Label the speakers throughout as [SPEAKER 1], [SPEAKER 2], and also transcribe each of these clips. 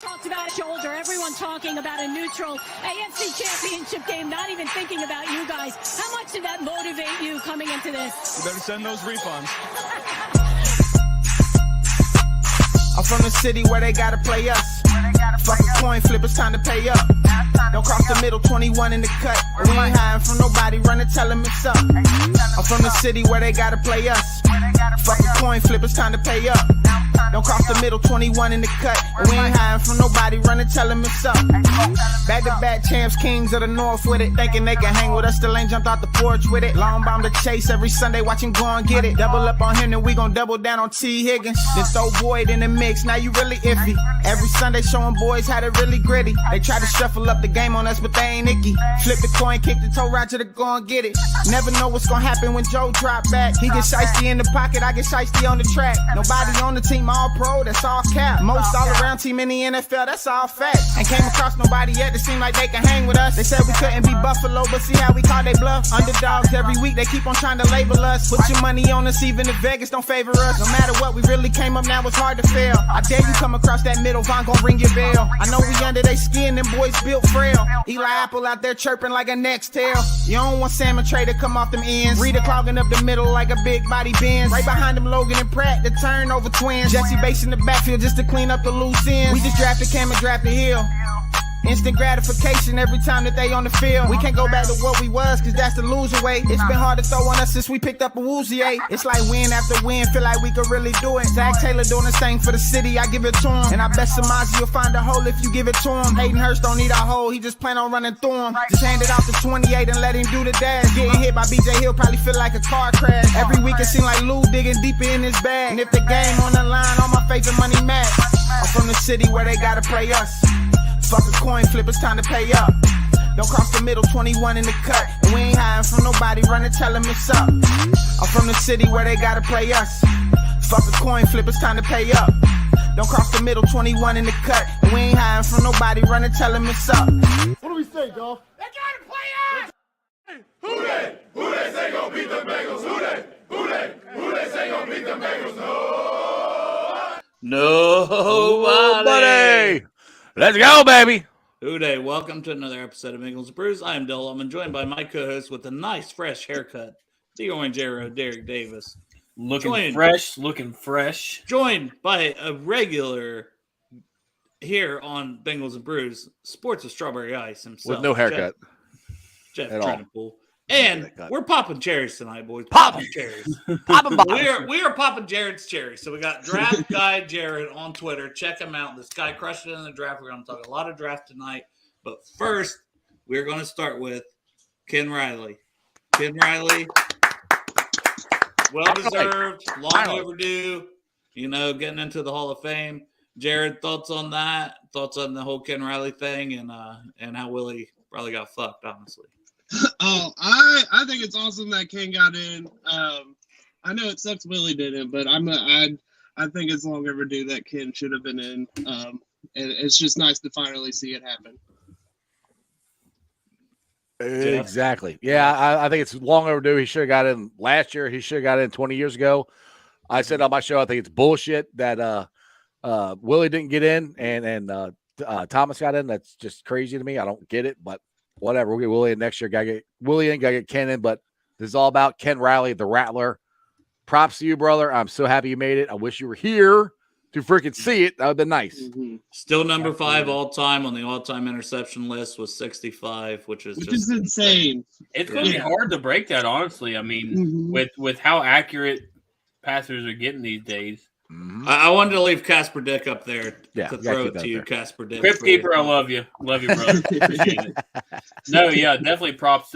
[SPEAKER 1] Talked about shoulder, everyone talking about a neutral AFC Championship game, not even thinking about you guys. How much did that motivate you coming into this?
[SPEAKER 2] You better send those refunds.
[SPEAKER 3] I'm from the city where they gotta play us. Fuck a coin flip, it's time to pay up. Don't cross the middle, 21 in the cut. We ain't hiding from nobody, run and tell them it's up. I'm from the city where they gotta play us. Fuck a coin flip, it's time to pay up. Don't cross the middle, 21 in the cut. We ain't hiding from nobody, run and tell them it's up. Back-to-back champs, kings of the north with it. Thinking they can hang with us, still ain't jumped out the porch with it. Long bomb to chase every Sunday, watch him go and get it. Double up on him, then we gon' double down on T. Higgins. Then throw Boyd in the mix, now you really iffy. Every Sunday showing boys how to really gritty. They try to shuffle up the game on us, but they ain't icky. Flip the coin, kick the toe right to the go and get it. Never know what's gonna happen when Joe drop back. He get shiesty in the pocket, I get shiesty on the track. Nobody on the team all pro, that's all cap. Most all around team in the NFL, that's all fact. Ain't came across nobody yet that seem like they can hang with us. They said we couldn't be Buffalo, but see how we call they bluff. Underdogs every week, they keep on trying to label us. Put your money on us, even if Vegas don't favor us. No matter what, we really came up, now it's hard to fail. I dare you come across that middle, Von gon' ring your bell. I know we under they skin, them boys built frail. Eli Apple out there chirping like a next tail. You don't want Salmon Trey to come off them ends. Rita clogging up the middle like a big body Benz. Right behind them Logan and Pratt, the turnover twins. Jesse Bates in the backfield just to clean up the loose ends. We just drafted Cam and drafted Hill. Instant gratification every time that they on the field. We can't go back to what we was, cause that's the loser way. It's been hard to throw on us since we picked up a Woozier. It's like win after win, feel like we could really do it. Zach Taylor doing the same for the city, I give it to him. And I bet Samaji will find a hole if you give it to him. Hayden Hurst don't need a hole, he just plan on running through him. Just hand it off to 28 and let him do the dash. Getting hit by BJ Hill probably feel like a car crash. Every week it seem like Lou digging deeper in his bag. And if the game on the line, all my favorite money match. I'm from the city where they gotta play us. Fuck a coin flip, it's time to pay up. Don't cross the middle, 21 in the cut. And we ain't hiding from nobody, run and tell them it's up. I'm from the city where they gotta play us. Fuck a coin flip, it's time to pay up. Don't cross the middle, 21 in the cut. And we ain't hiding from nobody, run and tell them it's up.
[SPEAKER 4] What do we say, Dolph?
[SPEAKER 5] They gotta play us!
[SPEAKER 6] Who they? Who they say gon' beat the Bengals? Who they? Who they? Who they say gon' beat the Bengals?
[SPEAKER 5] Nobody!
[SPEAKER 7] Let's go, baby.
[SPEAKER 5] Who day? Welcome to another episode of Mingles and Brews. I am Dylan. I'm joined by my co-host with a nice, fresh haircut, the Orange Arrow, Derek Davis.
[SPEAKER 7] Looking fresh.
[SPEAKER 5] Joined by a regular here on Bengals and Brews, Sports of Strawberry Ice himself.
[SPEAKER 7] With no haircut.
[SPEAKER 5] Jeff
[SPEAKER 7] At all.
[SPEAKER 5] Trentapool. And we're popping cherries tonight, boys.
[SPEAKER 7] Popping
[SPEAKER 5] cherries.
[SPEAKER 7] Popping
[SPEAKER 5] We are popping Jared's cherries. So we got Draft Guy Jared on Twitter. Check him out. This guy crushed it in the draft. We're going to talk a lot of draft tonight. But first, we're going to start with Ken Riley. Ken Riley, well-deserved, long overdue, getting into the Hall of Fame. Jared, thoughts on that? Thoughts on the whole Ken Riley thing and how Willie probably got fucked, honestly.
[SPEAKER 8] Oh, I think it's awesome that Ken got in. I know it sucks Willie didn't, but I think it's long overdue that Ken should have been in. And it's just nice to finally see it happen.
[SPEAKER 7] Exactly. Yeah, I think it's long overdue. He should have got in last year. He should have got in 20 years ago. I said on my show, I think it's bullshit that Willie didn't get in and Thomas got in. That's just crazy to me. I don't get it, but whatever. We'll get Willie in next year. Gotta get Willie in, gotta get Ken in. But this is all about Ken Riley, the Rattler. Props to you, brother. I'm so happy you made it. I wish you were here to freaking see it. That would have been nice.
[SPEAKER 8] Mm-hmm.
[SPEAKER 5] Still number 5 all-time on the all-time interception list with 65, which is
[SPEAKER 8] insane.
[SPEAKER 4] It's going to be hard to break that, honestly. I mean, with how accurate passers are getting these days.
[SPEAKER 7] Mm-hmm.
[SPEAKER 5] I wanted to leave Casper Dick up there to throw it to you,
[SPEAKER 7] there.
[SPEAKER 5] Casper Dick.
[SPEAKER 4] Crypt Keeper, I love you. Love you, brother. Appreciate it. No, yeah, definitely props.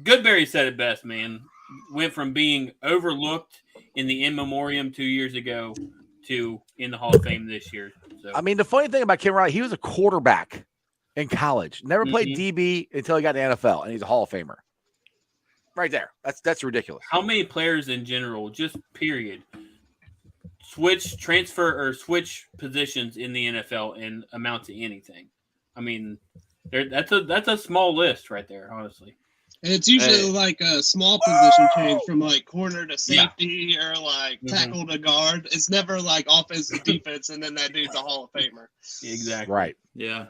[SPEAKER 4] Goodberry said it best, man. Went from being overlooked in the in memoriam 2 years ago to in the Hall of Fame this year. So.
[SPEAKER 7] I mean, the funny thing about Ken Riley, he was a quarterback in college. Never played DB until he got in the NFL, and he's a Hall of Famer. Right there. That's ridiculous.
[SPEAKER 4] How many players in general, just period, switch positions in the NFL and amount to anything? I mean, that's a small list right there, honestly.
[SPEAKER 8] And it's usually like a small position change from like corner to safety or like tackle to guard. It's never like offense to defense, and then that dude's a Hall of Famer.
[SPEAKER 4] Exactly.
[SPEAKER 7] Right.
[SPEAKER 5] Yeah.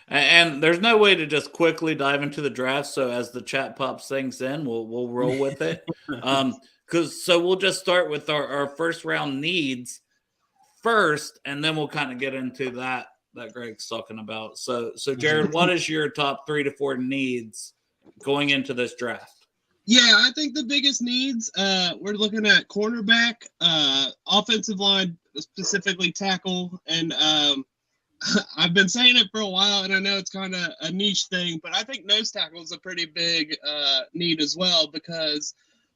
[SPEAKER 5] And there's no way to just quickly dive into the draft. So as the chat pops things in, we'll roll with it. So we'll just start with our first round needs first, and then we'll kind of get into that Greg's talking about. So Jared, what is your top 3 to 4 needs going into this draft?
[SPEAKER 8] Yeah, I think the biggest needs, we're looking at cornerback, offensive line, specifically tackle, and I've been saying it for a while, and I know it's kind of a niche thing, but I think nose tackle is a pretty big need as well, because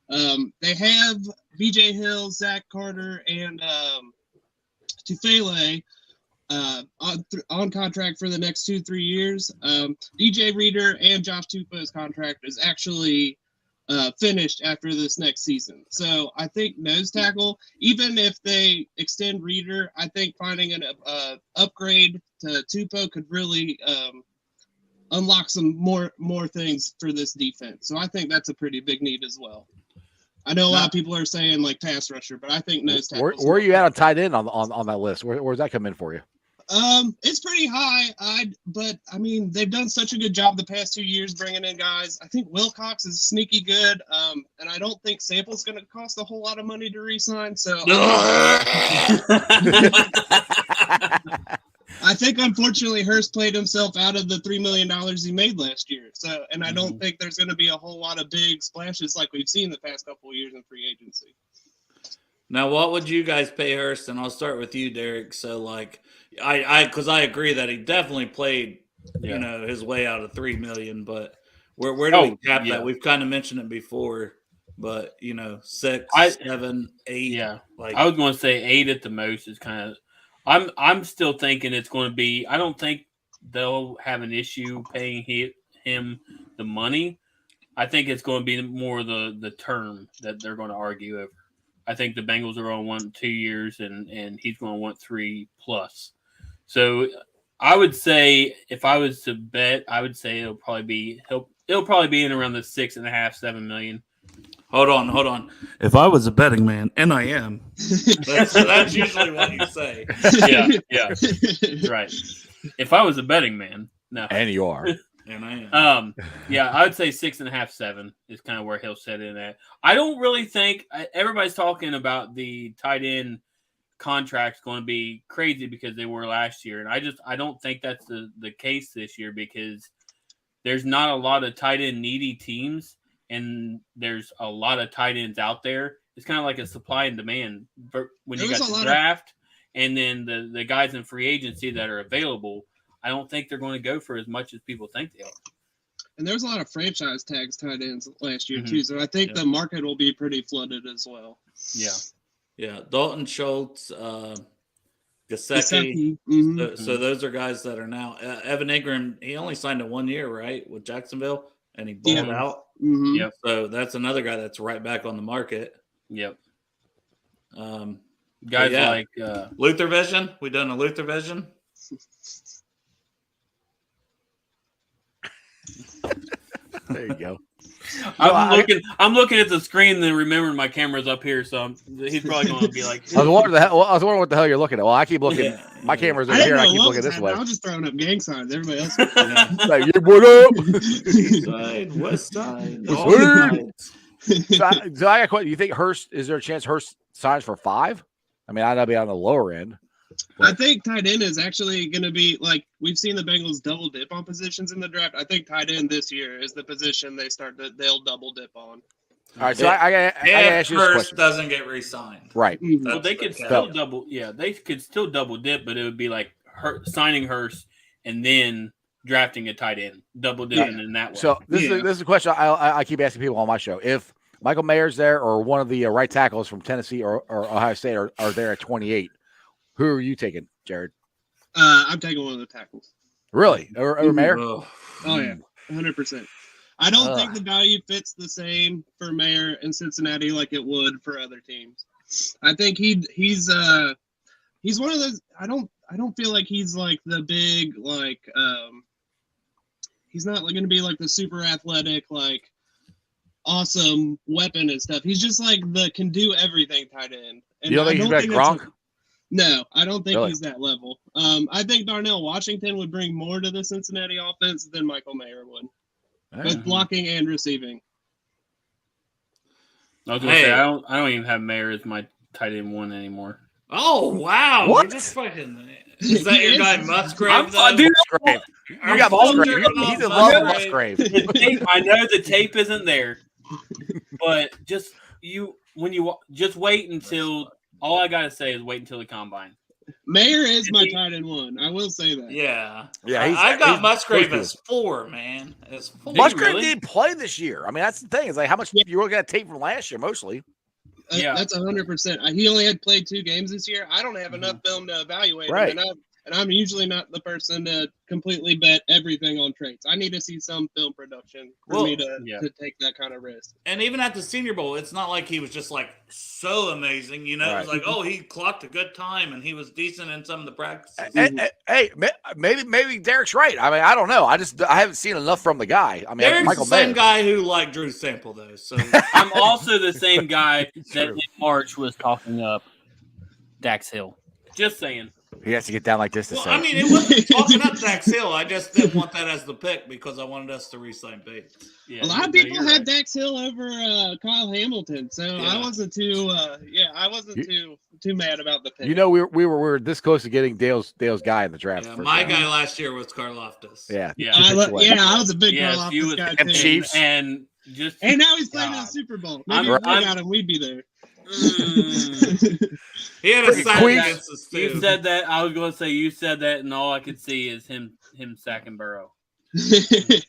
[SPEAKER 8] they have BJ Hill, Zach Carter, and Tufele on contract for the next 2-3 years. DJ Reader and Josh Tupa's contract is actually finished after this next season. So I think nose tackle, even if they extend Reader, I think finding an upgrade to Tupa could really unlock some more things for this defense. So I think that's a pretty big need as well. I know a lot of people are saying like pass rusher, but I think nose tackle.
[SPEAKER 7] Where are you at on tight end on that list? Where's that come in for you?
[SPEAKER 8] It's pretty high. But I mean, they've done such a good job the past 2 years bringing in guys. I think Wilcox is sneaky good. And I don't think Sample's going to cost a whole lot of money to re-sign. So I think unfortunately Hurst played himself out of the $3 million he made last year. So, and I don't think there's going to be a whole lot of big splashes like we've seen the past couple of years in free agency.
[SPEAKER 5] Now, what would you guys pay Hurst? And I'll start with you, Derek. So, like, because I agree that he definitely played, his way out of $3 million. But where do we cap that? We've kind of mentioned it before, but 6, 7, 8.
[SPEAKER 4] Yeah,
[SPEAKER 5] like
[SPEAKER 4] I was going to say 8 at the most is kind of. I'm still thinking it's going to be. I don't think they'll have an issue paying him the money. I think it's going to be more the term that they're going to argue over. I think the Bengals are going to want 2 years, and he's going to want 3+. So I would say if I was to bet, I would say it'll probably be in around the 6.5-7 million.
[SPEAKER 5] Hold on. If I was a betting man, and I am, that's usually what you say.
[SPEAKER 4] Yeah, right. If I was a betting man, no,
[SPEAKER 7] and you are.
[SPEAKER 5] And I am.
[SPEAKER 4] Yeah, I would say 6.5, 7 is kind of where he'll set in at. I don't really think everybody's talking about the tight end contracts going to be crazy because they were last year, and I don't think that's the case this year because there's not a lot of tight end needy teams, and there's a lot of tight ends out there. It's kind of like a supply and demand. When you got the draft and then the guys in free agency that are available, I don't think they're going to go for as much as people think they are.
[SPEAKER 8] And there's a lot of franchise tags tight ends last year too, so I think the market will be pretty flooded as well.
[SPEAKER 5] Yeah. Dalton Schultz, Gesicki. So those are guys that are now. Evan Ingram, he only signed a 1 year, right, with Jacksonville, and he balled out.
[SPEAKER 4] Yep.
[SPEAKER 5] So that's another guy that's right back on the market.
[SPEAKER 4] Yep.
[SPEAKER 5] Guys like Luther Vision. We done a Luther Vision.
[SPEAKER 7] There you go.
[SPEAKER 4] I'm looking at the screen and remembering my camera's up here, so he's probably going to be like.
[SPEAKER 7] I was wondering what the hell you're looking at. Well, I keep looking. Yeah. My camera's over here. And I keep looking this way.
[SPEAKER 8] I was just throwing up gang signs. Everybody else.
[SPEAKER 7] Like, what up?
[SPEAKER 5] West side.
[SPEAKER 7] So I got a question. You think Hurst? Is there a chance Hurst signs for 5? I mean, I'd be on the lower end.
[SPEAKER 8] I think tight end is actually going to be like we've seen the Bengals double dip on positions in the draft. I think tight end this year is the position they'll double dip on.
[SPEAKER 7] All right, so I got to ask you this question.
[SPEAKER 5] Hurst doesn't get re-signed,
[SPEAKER 7] right?
[SPEAKER 4] Well, they could still double. Yeah, they could still double dip, but it would be like signing Hurst and then drafting a tight end, double dipping in that way.
[SPEAKER 7] So this is a question I keep asking people on my show. If Michael Mayer's there or one of the right tackles from Tennessee or Ohio State are there at 28. Who are you taking, Jared?
[SPEAKER 8] I'm taking one of the tackles.
[SPEAKER 7] Really? Over Mayer?
[SPEAKER 8] Oh yeah, 100%. I don't think the value fits the same for Mayer in Cincinnati like it would for other teams. I think he's one of those. I don't feel like he's like the big he's not going to be like the super athletic awesome weapon and stuff. He's just like the can do everything tight end. And
[SPEAKER 7] You don't think he's better than
[SPEAKER 8] that's
[SPEAKER 7] Gronk?
[SPEAKER 8] No, I don't think
[SPEAKER 7] Really?
[SPEAKER 8] he's that level. I think Darnell Washington would bring more to the Cincinnati offense than Michael Mayer would, both blocking and receiving.
[SPEAKER 4] I was gonna say I don't even have Mayer as my tight end one anymore.
[SPEAKER 5] Oh wow!
[SPEAKER 7] What?
[SPEAKER 5] We're just fucking. Is that your guy Musgrave?
[SPEAKER 4] I'm
[SPEAKER 5] though?
[SPEAKER 4] dude,
[SPEAKER 7] Musgrave. You
[SPEAKER 5] I'm
[SPEAKER 7] got
[SPEAKER 5] full
[SPEAKER 7] Musgrave.
[SPEAKER 5] jerking
[SPEAKER 7] He's in
[SPEAKER 5] off
[SPEAKER 7] love with
[SPEAKER 5] Musgrave.
[SPEAKER 7] Musgrave.
[SPEAKER 4] the tape, I know the tape isn't there, but just wait until. All I gotta say is wait until the combine.
[SPEAKER 8] Mayer is my tight end one. I will say that.
[SPEAKER 5] Yeah,
[SPEAKER 7] Yeah,
[SPEAKER 5] I've got
[SPEAKER 7] he's
[SPEAKER 5] Musgrave
[SPEAKER 7] close
[SPEAKER 5] as 4, man. As 4.
[SPEAKER 7] Musgrave
[SPEAKER 4] really?
[SPEAKER 7] didn't play this year. I mean, that's the thing. It's like how much you look at tape from last year, mostly.
[SPEAKER 4] Yeah.
[SPEAKER 8] That's 100%. He only had played 2 games this year. I don't have enough film to evaluate
[SPEAKER 7] Right.
[SPEAKER 8] him, and I'm usually not the person to completely bet everything on traits. I need to see some film production for me to take that kind of risk.
[SPEAKER 5] And even at the Senior Bowl, it's not like he was just like so amazing. You know, it was like, oh, he clocked a good time and he was decent in some of the practices.
[SPEAKER 7] Hey, maybe Derek's right. I mean, I don't know. I haven't seen enough from the guy. I mean,
[SPEAKER 5] Derek's
[SPEAKER 7] Michael
[SPEAKER 5] the same
[SPEAKER 7] Mayer.
[SPEAKER 5] guy who liked Drew Sample, though. So
[SPEAKER 4] I'm also the same guy that in March was talking up Dax Hill. Just saying.
[SPEAKER 7] He has to get down like this to
[SPEAKER 5] well,
[SPEAKER 7] say.
[SPEAKER 5] I mean, it wasn't talking up Dax Hill. I just didn't want that as the pick because I wanted us to re-sign Bates.
[SPEAKER 4] Yeah,
[SPEAKER 8] A lot of
[SPEAKER 4] no,
[SPEAKER 8] people
[SPEAKER 4] you're
[SPEAKER 8] had
[SPEAKER 4] right.
[SPEAKER 8] Dax Hill over Kyle Hamilton, so
[SPEAKER 5] Yeah.
[SPEAKER 8] I wasn't too too mad about the pick.
[SPEAKER 7] You know, we were this close to getting Dale's guy in the draft.
[SPEAKER 5] Yeah,
[SPEAKER 7] first
[SPEAKER 5] my
[SPEAKER 7] round.
[SPEAKER 5] guy last year was Karloftis.
[SPEAKER 7] Yeah,
[SPEAKER 4] Yeah.
[SPEAKER 7] two picks away.
[SPEAKER 8] I was a big
[SPEAKER 4] Yes,
[SPEAKER 8] Karloftis
[SPEAKER 4] you would-
[SPEAKER 8] guy
[SPEAKER 7] and
[SPEAKER 8] too.
[SPEAKER 7] Chiefs.
[SPEAKER 4] And just
[SPEAKER 8] And now he's playing in the
[SPEAKER 4] God.
[SPEAKER 8] Super Bowl.
[SPEAKER 4] I'm-
[SPEAKER 8] Maybe if we
[SPEAKER 4] I'm-
[SPEAKER 8] got him, we'd be there.
[SPEAKER 5] He had a
[SPEAKER 7] Freaking
[SPEAKER 5] sack
[SPEAKER 7] Queens.
[SPEAKER 5] against us too.
[SPEAKER 4] you said that. I was going to say you said that, and all I could see is him sacking Burrow.
[SPEAKER 7] Chris in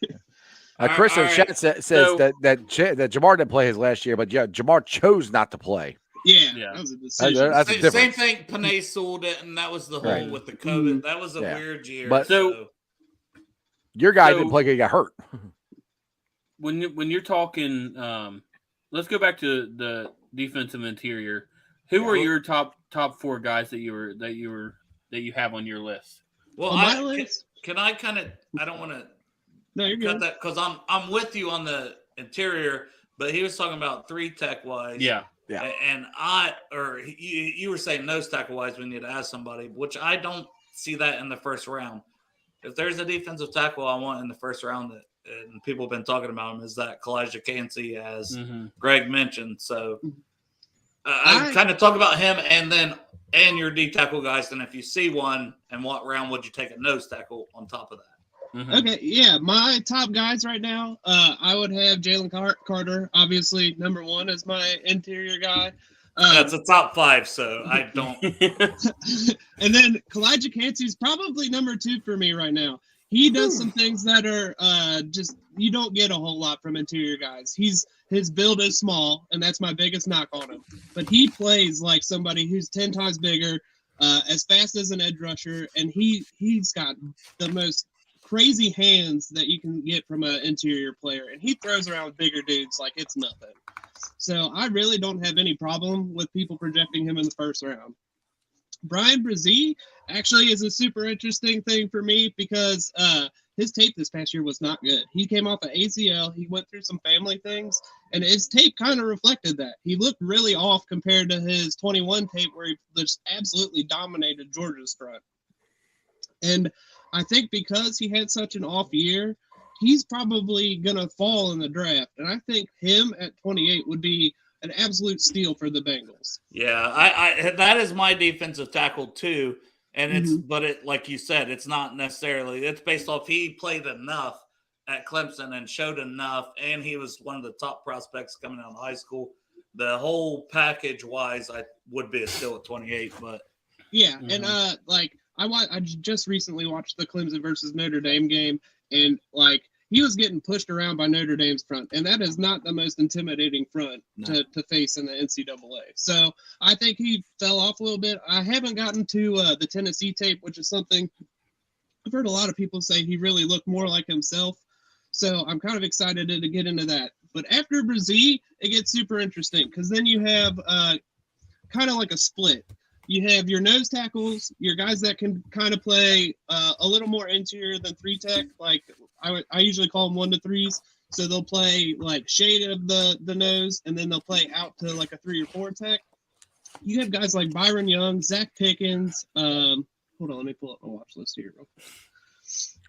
[SPEAKER 5] All
[SPEAKER 7] the
[SPEAKER 5] right.
[SPEAKER 7] chat says
[SPEAKER 4] So-
[SPEAKER 7] that Jamar didn't play his last year, but yeah, Jamar chose not to play.
[SPEAKER 8] Yeah, that was a decision.
[SPEAKER 7] That's a
[SPEAKER 5] Same
[SPEAKER 7] difference.
[SPEAKER 5] thing. Panay sold it, and that was the whole
[SPEAKER 7] Right.
[SPEAKER 5] with the COVID. That was a
[SPEAKER 7] Yeah.
[SPEAKER 5] weird year.
[SPEAKER 7] But-
[SPEAKER 4] So-
[SPEAKER 7] Your guy
[SPEAKER 4] So-
[SPEAKER 7] didn't play because he got hurt.
[SPEAKER 4] When you're talking, let's go back to the defensive interior. Who are your top 4 guys that you have on your list?
[SPEAKER 5] well,
[SPEAKER 8] On my list?
[SPEAKER 5] can I kind of? I don't want to
[SPEAKER 8] No, you're
[SPEAKER 5] cut
[SPEAKER 8] good.
[SPEAKER 5] that because I'm with you on the interior, but he was talking about 3 tech wise.
[SPEAKER 7] Yeah.
[SPEAKER 5] And you were saying nose tackle wise, we need to ask somebody, which I don't see that in the first round. If there's a defensive tackle I want in the first round that and people have been talking about him is that Kalijah Cansey, as Greg mentioned. So I kind of talk about him and your D tackle guys. And if you see one, and what round would you take a nose tackle on top of that?
[SPEAKER 8] Okay, yeah, my top guys right now, I would have Jalen Carter, obviously number 1 as my interior guy.
[SPEAKER 5] That's a top 5, so I don't.
[SPEAKER 8] And then Kalijah Cansey's probably number 2 for me right now. He does some things that are just you don't get a whole lot from interior guys. His build is small, and that's my biggest knock on him. But he plays like somebody who's 10 times bigger, as fast as an edge rusher, and he's got the most crazy hands that you can get from an interior player, and he throws around bigger dudes like it's nothing. So I really don't have any problem with people projecting him in the first round. Brian Brzee actually is a super interesting thing for me because his tape this past year was not good. He came off an ACL. He went through some family things, and his tape kind of reflected that. He looked really off compared to his 21 tape where he just absolutely dominated Georgia's front. And I think because he had such an off year, he's probably going to fall in the draft. And I think him at 28 would be an absolute steal for the Bengals.
[SPEAKER 5] Yeah, I that is my defensive tackle too. And it's like you said, it's not necessarily it's based off he played enough at Clemson and showed enough, and he was one of the top prospects coming out of high school. The whole package wise, I would be a steal at 28, but
[SPEAKER 8] yeah, and I just recently watched the Clemson versus Notre Dame game, and he was getting pushed around by Notre Dame's front, and that is not the most intimidating front to face in the NCAA. So I think he fell off a little bit. I haven't gotten to the Tennessee tape, which is something I've heard a lot of people say he really looked more like himself. So I'm kind of excited to get into that. But after Brzee, it gets super interesting because then you have kind of like a split. You have your nose tackles, your guys that can kind of play a little more interior than 3 tech. Like I usually call them 1 to 3s. So they'll play like shade of the nose, and then they'll play out to like a 3 or 4 tech. You have guys like Byron Young, Zach Pickens. Hold on, let me pull up my watch list here.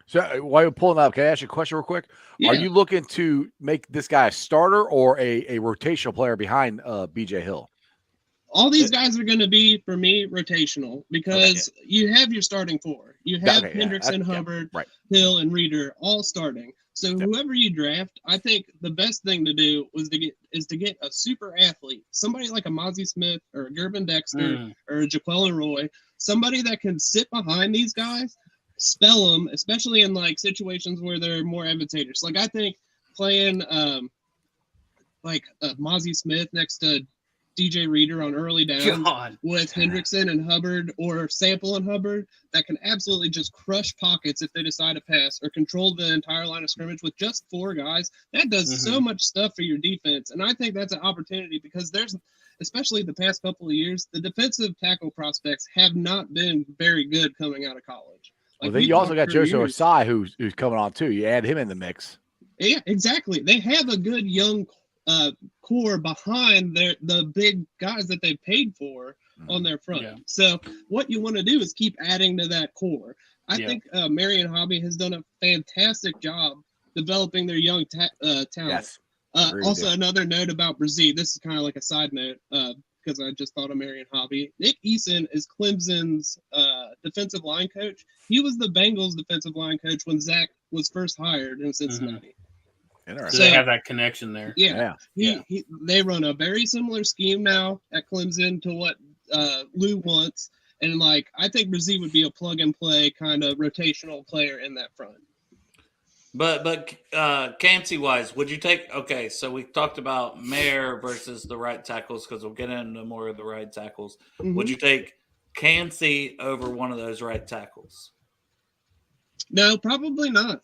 [SPEAKER 7] So while you're pulling up, can I ask you a question real quick?
[SPEAKER 8] Yeah.
[SPEAKER 7] Are you looking to make this guy a starter or a rotational player behind BJ Hill?
[SPEAKER 8] All these guys are going to be, for me, rotational because you have your starting 4. You have Hendrickson, Hubbard,
[SPEAKER 7] right.
[SPEAKER 8] Hill, and Reeder all starting. So whoever you draft, I think the best thing to do is to get a super athlete, somebody like a Mozzie Smith or a Gervin Dexter or a Jaquelin Roy, somebody that can sit behind these guys, spell them, especially in like situations where they're more advantageous. Like I think playing Mozzie Smith next to DJ Reeder on early downs with Hendrickson and Hubbard, or Sample and Hubbard, that can absolutely just crush pockets if they decide to pass, or control the entire line of scrimmage with just 4 guys. That does so much stuff for your defense. And I think that's an opportunity because there's, especially the past couple of years, the defensive tackle prospects have not been very good coming out of college.
[SPEAKER 7] Well, then you also got Joshua Osai, who's coming on too. You add him in the mix.
[SPEAKER 8] Yeah, exactly. They have a good young core behind the big guys that they paid for on their front. Yeah. So what you want to do is keep adding to that core. I think Marion Hobby has done a fantastic job developing their young talent.
[SPEAKER 7] Yes.
[SPEAKER 8] Also, another note about Brazil. This is kind of like a side note because I just thought of Marion Hobby. Nick Eason is Clemson's defensive line coach. He was the Bengals defensive line coach when Zach was first hired in Cincinnati.
[SPEAKER 4] So they have that connection there.
[SPEAKER 8] Yeah. They run a very similar scheme now at Clemson to what Lou wants. And I think Brazil would be a plug and play kind of rotational player in that front.
[SPEAKER 5] But Campsey wise, would you take? Okay, so we talked about Mayer versus the right tackles because we'll get into more of the right tackles. Mm-hmm. Would you take Campsey over one of those right tackles?
[SPEAKER 8] No, probably not.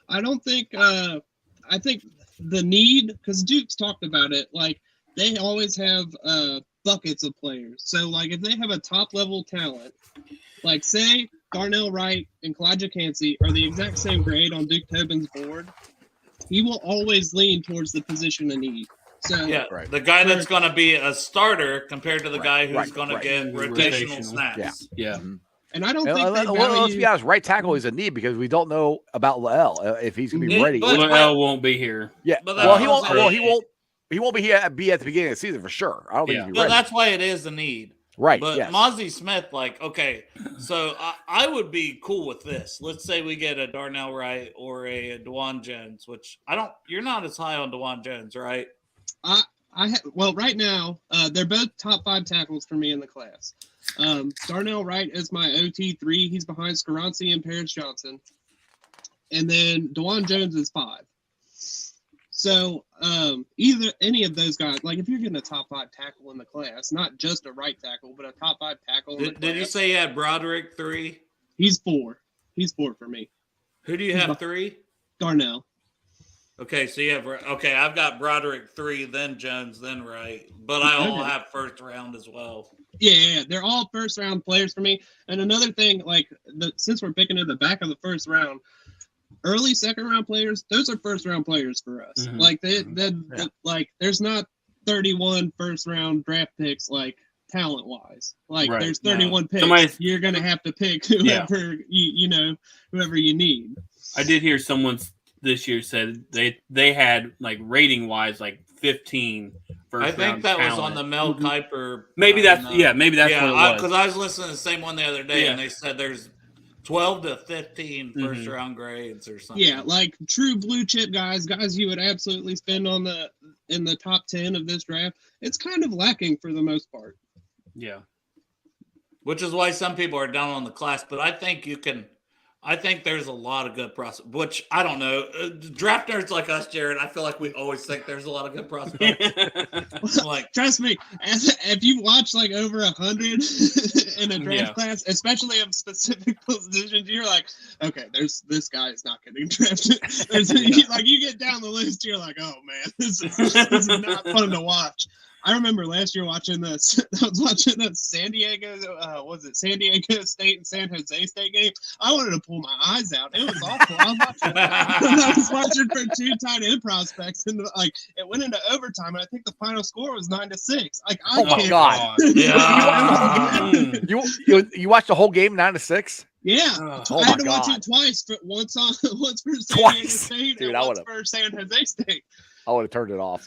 [SPEAKER 8] I don't think. I think the need, because Duke's talked about it, they always have buckets of players. So if they have a top level talent, say Darnell Wright and Kalijah Cansey are the exact same grade on Duke Tobin's board, he will always lean towards the position of need. So
[SPEAKER 5] the guy that's going to be a starter compared to the guy who's going to get rotational snaps.
[SPEAKER 4] Yeah.
[SPEAKER 7] Mm-hmm.
[SPEAKER 8] And I don't think
[SPEAKER 7] let's be honest, right tackle is a need because we don't know about Lael if he's going to be ready.
[SPEAKER 4] Lael won't be here.
[SPEAKER 7] Yeah. He won't be here at the beginning of the season for sure. I don't think he'll be ready.
[SPEAKER 5] That's why it is a need.
[SPEAKER 7] Right.
[SPEAKER 5] But Mozzie Smith, so I would be cool with this. Let's say we get a Darnell Wright or a DeJuan Jones, which you're not as high on DeJuan Jones, right?
[SPEAKER 8] Right now, they're both top 5 tackles for me in the class. Darnell Wright is my OT3. He's behind Skaranci and Paris Johnson. And then DeJuan Jones is 5. So any of those guys, if you're getting a top 5 tackle in the class, not just a right tackle, but a top 5 tackle in the class. Did
[SPEAKER 5] you say you had Broderick 3?
[SPEAKER 8] He's 4. He's 4 for me.
[SPEAKER 5] Who do you have 3?
[SPEAKER 8] Darnell.
[SPEAKER 5] Okay, so I've got Broderick 3, then Jones, then Wright, but I all have first round as well.
[SPEAKER 8] Yeah, they're all first round players for me. And another thing, since we're picking at the back of the first round, early second round players, those are first round players for us. Mm-hmm. There's not 31 first round draft picks talent wise. There's 31 picks. You're gonna have to pick whoever whoever you need.
[SPEAKER 4] I did hear someone this year said they had rating wise 15 first.
[SPEAKER 5] I think that
[SPEAKER 4] talent.
[SPEAKER 5] Was on the Mel Kiper.
[SPEAKER 4] Maybe that's what it was.
[SPEAKER 5] Because I was listening to the same one the other day, and they said there's 12 to 15 first round grades or something.
[SPEAKER 8] Yeah, true blue chip guys you would absolutely spend in the top 10 of this draft. It's kind of lacking for the most part.
[SPEAKER 4] Yeah.
[SPEAKER 5] Which is why some people are down on the class, but I think there's a lot of good prospects, which I don't know. Draft nerds like us, Jared, I feel like we always think there's a lot of good prospects.
[SPEAKER 8] Trust me, if you watch over 100 in a draft class, especially of specific positions, you're okay, this guy is not getting drafted. You get down the list, you're oh man, this is not fun to watch. I remember last year watching this. I was watching the San Diego, San Diego State and San Jose State game. I wanted to pull my eyes out. It was awful. I was watching for 2 tight end prospects, and like it went into overtime. And I think the final score was 9-6. Like,
[SPEAKER 7] Oh my God! You watched the whole game 9-6?
[SPEAKER 8] Yeah,
[SPEAKER 7] Oh
[SPEAKER 8] I had to
[SPEAKER 7] my
[SPEAKER 8] watch
[SPEAKER 7] God.
[SPEAKER 8] it twice. Once for San
[SPEAKER 7] Twice.
[SPEAKER 8] Diego State
[SPEAKER 7] Dude,
[SPEAKER 8] and
[SPEAKER 7] I
[SPEAKER 8] once
[SPEAKER 7] would've-
[SPEAKER 8] for San Jose State.
[SPEAKER 7] I would have turned it off.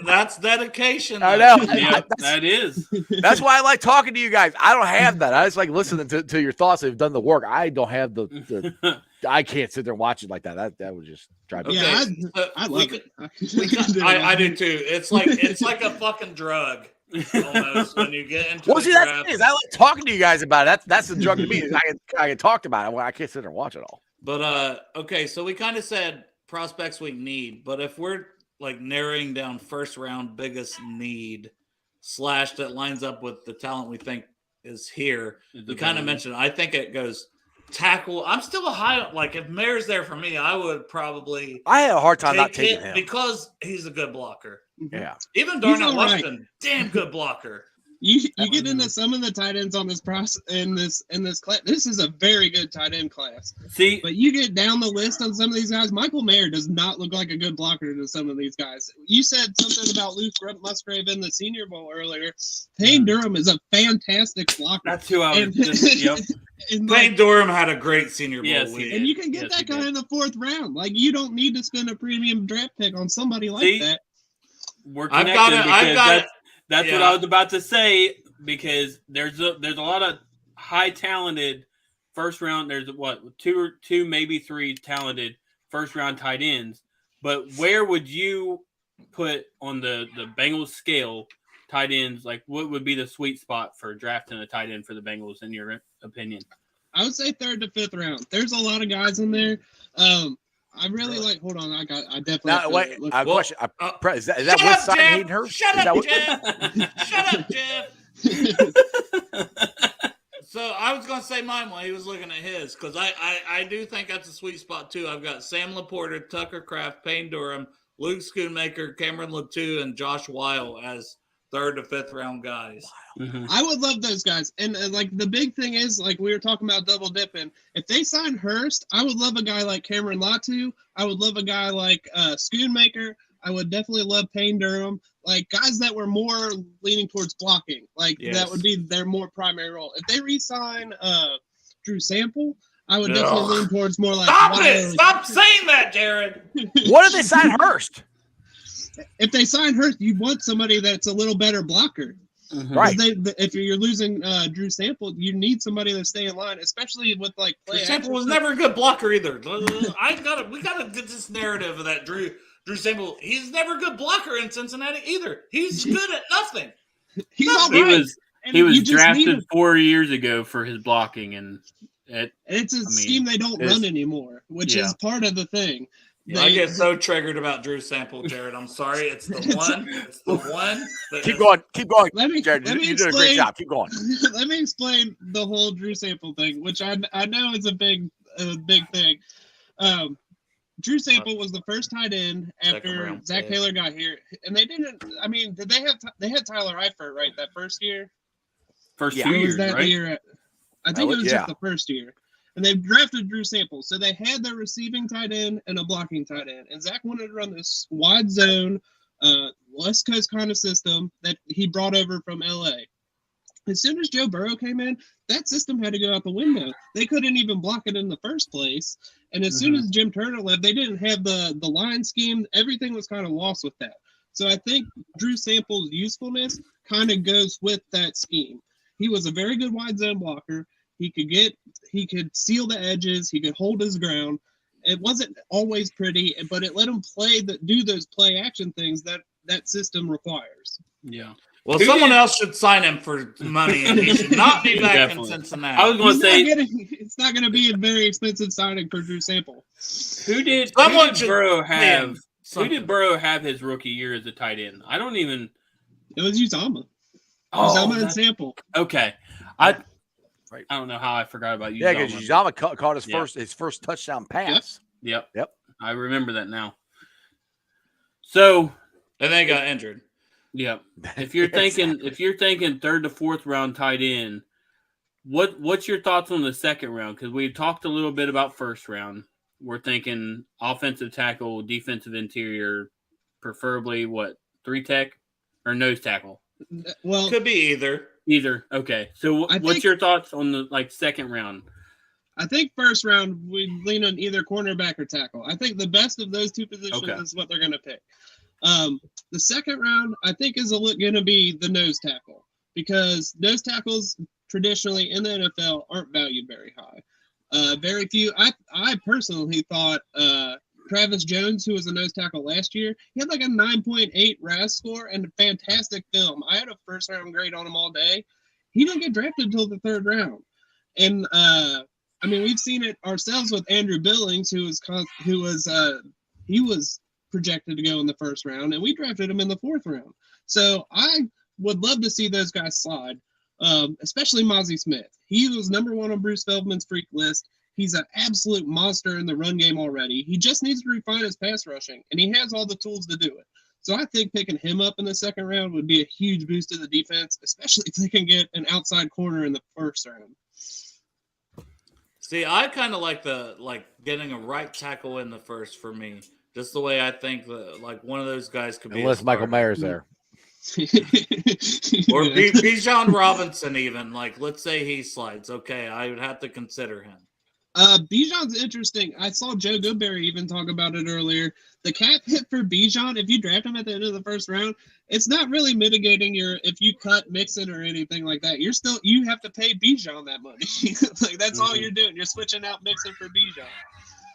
[SPEAKER 5] That's dedication.
[SPEAKER 7] I know.
[SPEAKER 4] Yeah, that is.
[SPEAKER 7] That's why I like talking to you guys. I don't have that. I just like listening to your thoughts. You've done the work. I don't have the I can't sit there and watch it like that. That would just drive me.
[SPEAKER 5] Okay,
[SPEAKER 8] Yeah,
[SPEAKER 5] so
[SPEAKER 8] I
[SPEAKER 5] we
[SPEAKER 8] love
[SPEAKER 5] could-
[SPEAKER 8] it.
[SPEAKER 5] I do too. It's like a fucking drug almost when you get into
[SPEAKER 7] Well,
[SPEAKER 5] the
[SPEAKER 7] see, that's the
[SPEAKER 5] draft.
[SPEAKER 7] thing is I like talking to you guys about it. That's the drug to me. Is I can talk about it. Well, I can't sit there and watch it all.
[SPEAKER 5] But okay, so we kind of said prospects we need, but if we're like narrowing down first round biggest need / that lines up with the talent we think is here, we kind of mentioned. I think it goes tackle. I'm still a high. Like if Mayer's there for me, I would probably
[SPEAKER 7] I had a hard time not
[SPEAKER 5] take
[SPEAKER 7] taking
[SPEAKER 5] it
[SPEAKER 7] him.
[SPEAKER 5] because he's a good blocker.
[SPEAKER 7] Yeah.
[SPEAKER 5] Even
[SPEAKER 8] He's
[SPEAKER 5] Darnell
[SPEAKER 8] all right.
[SPEAKER 5] Washington, damn good blocker.
[SPEAKER 8] You get into some of the tight ends on this process in this class. This is a very good tight end class.
[SPEAKER 4] See,
[SPEAKER 8] But you get down the list on some of these guys. Michael Mayer does not look like a good blocker to some of these guys. You said something about Luke Musgrave in the Senior Bowl earlier. Payne Durham is a fantastic blocker.
[SPEAKER 4] that's who I was
[SPEAKER 8] And-
[SPEAKER 4] just, yep.
[SPEAKER 8] And,
[SPEAKER 5] Payne
[SPEAKER 8] like,
[SPEAKER 5] Durham had a great Senior Bowl
[SPEAKER 4] Yes, he
[SPEAKER 5] week.
[SPEAKER 4] did.
[SPEAKER 8] and you can get
[SPEAKER 4] Yes, he
[SPEAKER 8] that guy
[SPEAKER 4] did.
[SPEAKER 8] in the 4th round. Like you don't need to spend a premium draft pick on somebody like
[SPEAKER 4] See,
[SPEAKER 8] that.
[SPEAKER 4] We're
[SPEAKER 5] I've
[SPEAKER 4] connected
[SPEAKER 5] got it. I've
[SPEAKER 4] because
[SPEAKER 5] got it.
[SPEAKER 4] that's what
[SPEAKER 5] Yeah.
[SPEAKER 4] I was about to say, because there's a lot of high talented first round. There's two maybe 3 talented first round tight ends. But where would you put on the Bengals scale tight ends? Like what would be the sweet spot for drafting a tight end for the Bengals in your opinion?
[SPEAKER 8] I would say 3rd to 5th round. There's a lot of guys in there. I really like. Hold on, I definitely.
[SPEAKER 7] Now,
[SPEAKER 8] have to
[SPEAKER 7] wait.
[SPEAKER 8] look-
[SPEAKER 7] I question. Is that
[SPEAKER 5] Shut
[SPEAKER 7] what
[SPEAKER 5] up,
[SPEAKER 7] sign
[SPEAKER 5] Jeff!
[SPEAKER 7] Hayden Hurst?
[SPEAKER 5] Shut
[SPEAKER 7] Is that
[SPEAKER 5] up,
[SPEAKER 7] what-
[SPEAKER 5] Jeff! Shut up, Jeff! So I was going to say mine while he was looking at his, because I do think that's a sweet spot too. I've got Sam Laporta, Tucker Kraft, Payne Durham, Luke Schoonmaker, Cameron Latou, and Josh Weil as 3rd to 5th round guys.
[SPEAKER 4] Mhm.
[SPEAKER 8] I would love those guys. And like the big thing is, like we were talking about double dipping. If they sign Hurst, I would love a guy like Cameron Latu. I would love a guy like Schoonmaker. I would definitely love Payne Durham. Like guys that were more leaning towards blocking. Like
[SPEAKER 5] Yes.
[SPEAKER 8] that would be their more primary role. If they re-sign Drew Sample, I would definitely lean towards more like
[SPEAKER 5] Stop
[SPEAKER 8] Wiley.
[SPEAKER 5] it! Stop saying that, Jared.
[SPEAKER 7] What did they sign Hurst?
[SPEAKER 8] If they sign Hurst, you want somebody that's a little better blocker.
[SPEAKER 4] Mhm.
[SPEAKER 7] Right.
[SPEAKER 8] If you're losing Drew Sample, you need somebody to stay in line, especially with like play
[SPEAKER 5] Drew Sample
[SPEAKER 8] action
[SPEAKER 5] was
[SPEAKER 8] stuff.
[SPEAKER 5] never a good blocker either. We gotta get this narrative of that Drew Sample. He's never a good blocker in Cincinnati either. He's good at nothing.
[SPEAKER 8] He's all
[SPEAKER 4] He
[SPEAKER 8] right.
[SPEAKER 4] was
[SPEAKER 8] And
[SPEAKER 4] he was
[SPEAKER 8] you just need
[SPEAKER 4] drafted
[SPEAKER 8] him.
[SPEAKER 4] 4 years ago for his blocking, and
[SPEAKER 8] It's a
[SPEAKER 4] mean,
[SPEAKER 8] scheme they don't
[SPEAKER 4] it's-
[SPEAKER 8] run anymore, which
[SPEAKER 4] yeah.
[SPEAKER 8] is part of the thing.
[SPEAKER 5] I get so triggered about Drew Sample, Jared. I'm sorry. It's the one. It's the one. That
[SPEAKER 7] Keep
[SPEAKER 5] is-
[SPEAKER 7] going. Keep going.
[SPEAKER 8] Let me
[SPEAKER 7] Jared,
[SPEAKER 8] let me
[SPEAKER 7] you did a great
[SPEAKER 8] explain.
[SPEAKER 7] job. Keep going.
[SPEAKER 8] Let me explain the whole Drew Sample thing, which I know is a big thing. Drew Sample was the first tight end
[SPEAKER 5] Second
[SPEAKER 8] after
[SPEAKER 5] round
[SPEAKER 8] Zach
[SPEAKER 5] pick.
[SPEAKER 8] Taylor got here, and they didn't. I mean, did they had Tyler Eifert right that first year?
[SPEAKER 4] first
[SPEAKER 7] Yeah.
[SPEAKER 4] 2
[SPEAKER 8] Or was
[SPEAKER 4] years,
[SPEAKER 8] that the
[SPEAKER 4] right?
[SPEAKER 8] year? I think it was
[SPEAKER 7] yeah.
[SPEAKER 8] just the first year. And they drafted Drew Sample. So they had their receiving tight end and a blocking tight end. And Zach wanted to run this wide zone, West Coast kind of system that he brought over from LA. As soon as Joe Burrow came in, that system had to go out the window. They couldn't even block it in the first place. And as soon as Jim Turner left, they didn't have the line scheme. Everything was kind of lost with that. So I think Drew Sample's usefulness kind of goes with that scheme. He was a very good wide zone blocker. He could seal the edges. He could hold his ground. It wasn't always pretty, but it let him do those play action things that system requires.
[SPEAKER 4] Yeah.
[SPEAKER 5] Well,
[SPEAKER 4] Who
[SPEAKER 5] someone
[SPEAKER 4] did-
[SPEAKER 5] else should sign him for money, and he should not be back in
[SPEAKER 4] Definitely.
[SPEAKER 5] Cincinnati.
[SPEAKER 4] I was going to say,
[SPEAKER 8] It's not going to be a very expensive signing for Drew Sample.
[SPEAKER 4] who did
[SPEAKER 5] Someone should
[SPEAKER 4] Burrow
[SPEAKER 5] pay
[SPEAKER 4] have?
[SPEAKER 5] him
[SPEAKER 4] Who
[SPEAKER 5] something.
[SPEAKER 4] did Burrow have his rookie year as a tight end? I don't even.
[SPEAKER 8] It was Uzama.
[SPEAKER 4] Oh,
[SPEAKER 8] Uzama and
[SPEAKER 4] that's-
[SPEAKER 8] Sample.
[SPEAKER 4] okay. I don't know how I forgot about you.
[SPEAKER 7] Yeah, because Uzama caught his
[SPEAKER 4] Yeah.
[SPEAKER 7] first touchdown pass.
[SPEAKER 4] Yep.
[SPEAKER 7] Yep.
[SPEAKER 4] I remember that now. So
[SPEAKER 5] And then he got injured.
[SPEAKER 4] Yeah. If you're thinking third to fourth round tight end, what's your thoughts on the second round? Because we talked a little bit about first round. We're thinking offensive tackle, defensive interior, preferably 3 tech or nose tackle?
[SPEAKER 8] Well,
[SPEAKER 5] Could be either.
[SPEAKER 4] Either. Okay. So what's your thoughts on the second round?
[SPEAKER 8] I think first round we lean on either cornerback or tackle. I think the best of those two positions is what they're going to pick. The second round, I think, is going to be the nose tackle because nose tackles traditionally in the NFL aren't valued very high. Very few. I personally thought Travis Jones, who was a nose tackle last year, he had like a 9.8 RAS score and a fantastic film. I had a first round grade on him all day. He didn't get drafted until the third round. And I mean, we've seen it ourselves with Andrew Billings, he was projected to go in the first round, and we drafted him in the fourth round. So I would love to see those guys slide, especially Mozzie Smith. He was number 1 on Bruce Feldman's freak list. He's an absolute monster in the run game already. He just needs to refine his pass rushing, and he has all the tools to do it. So I think picking him up in the second round would be a huge boost to the defense, especially if they can get an outside corner in the first round.
[SPEAKER 5] See, I kind of like getting a right tackle in the first for me. Just the way I think that one of those guys could be.
[SPEAKER 7] Unless Michael Mayer's there.
[SPEAKER 5] Or Bijan Robinson even. Let's say he slides. Okay, I would have to consider him.
[SPEAKER 8] Bijan's interesting. I saw Joe Goodberry even talk about it earlier. The cap hit for Bijan, if you draft him at the end of the first round, it's not really mitigating if you cut Mixon or anything like that. You have to pay Bijan that money. That's all you're doing. You're switching out Mixon for Bijan.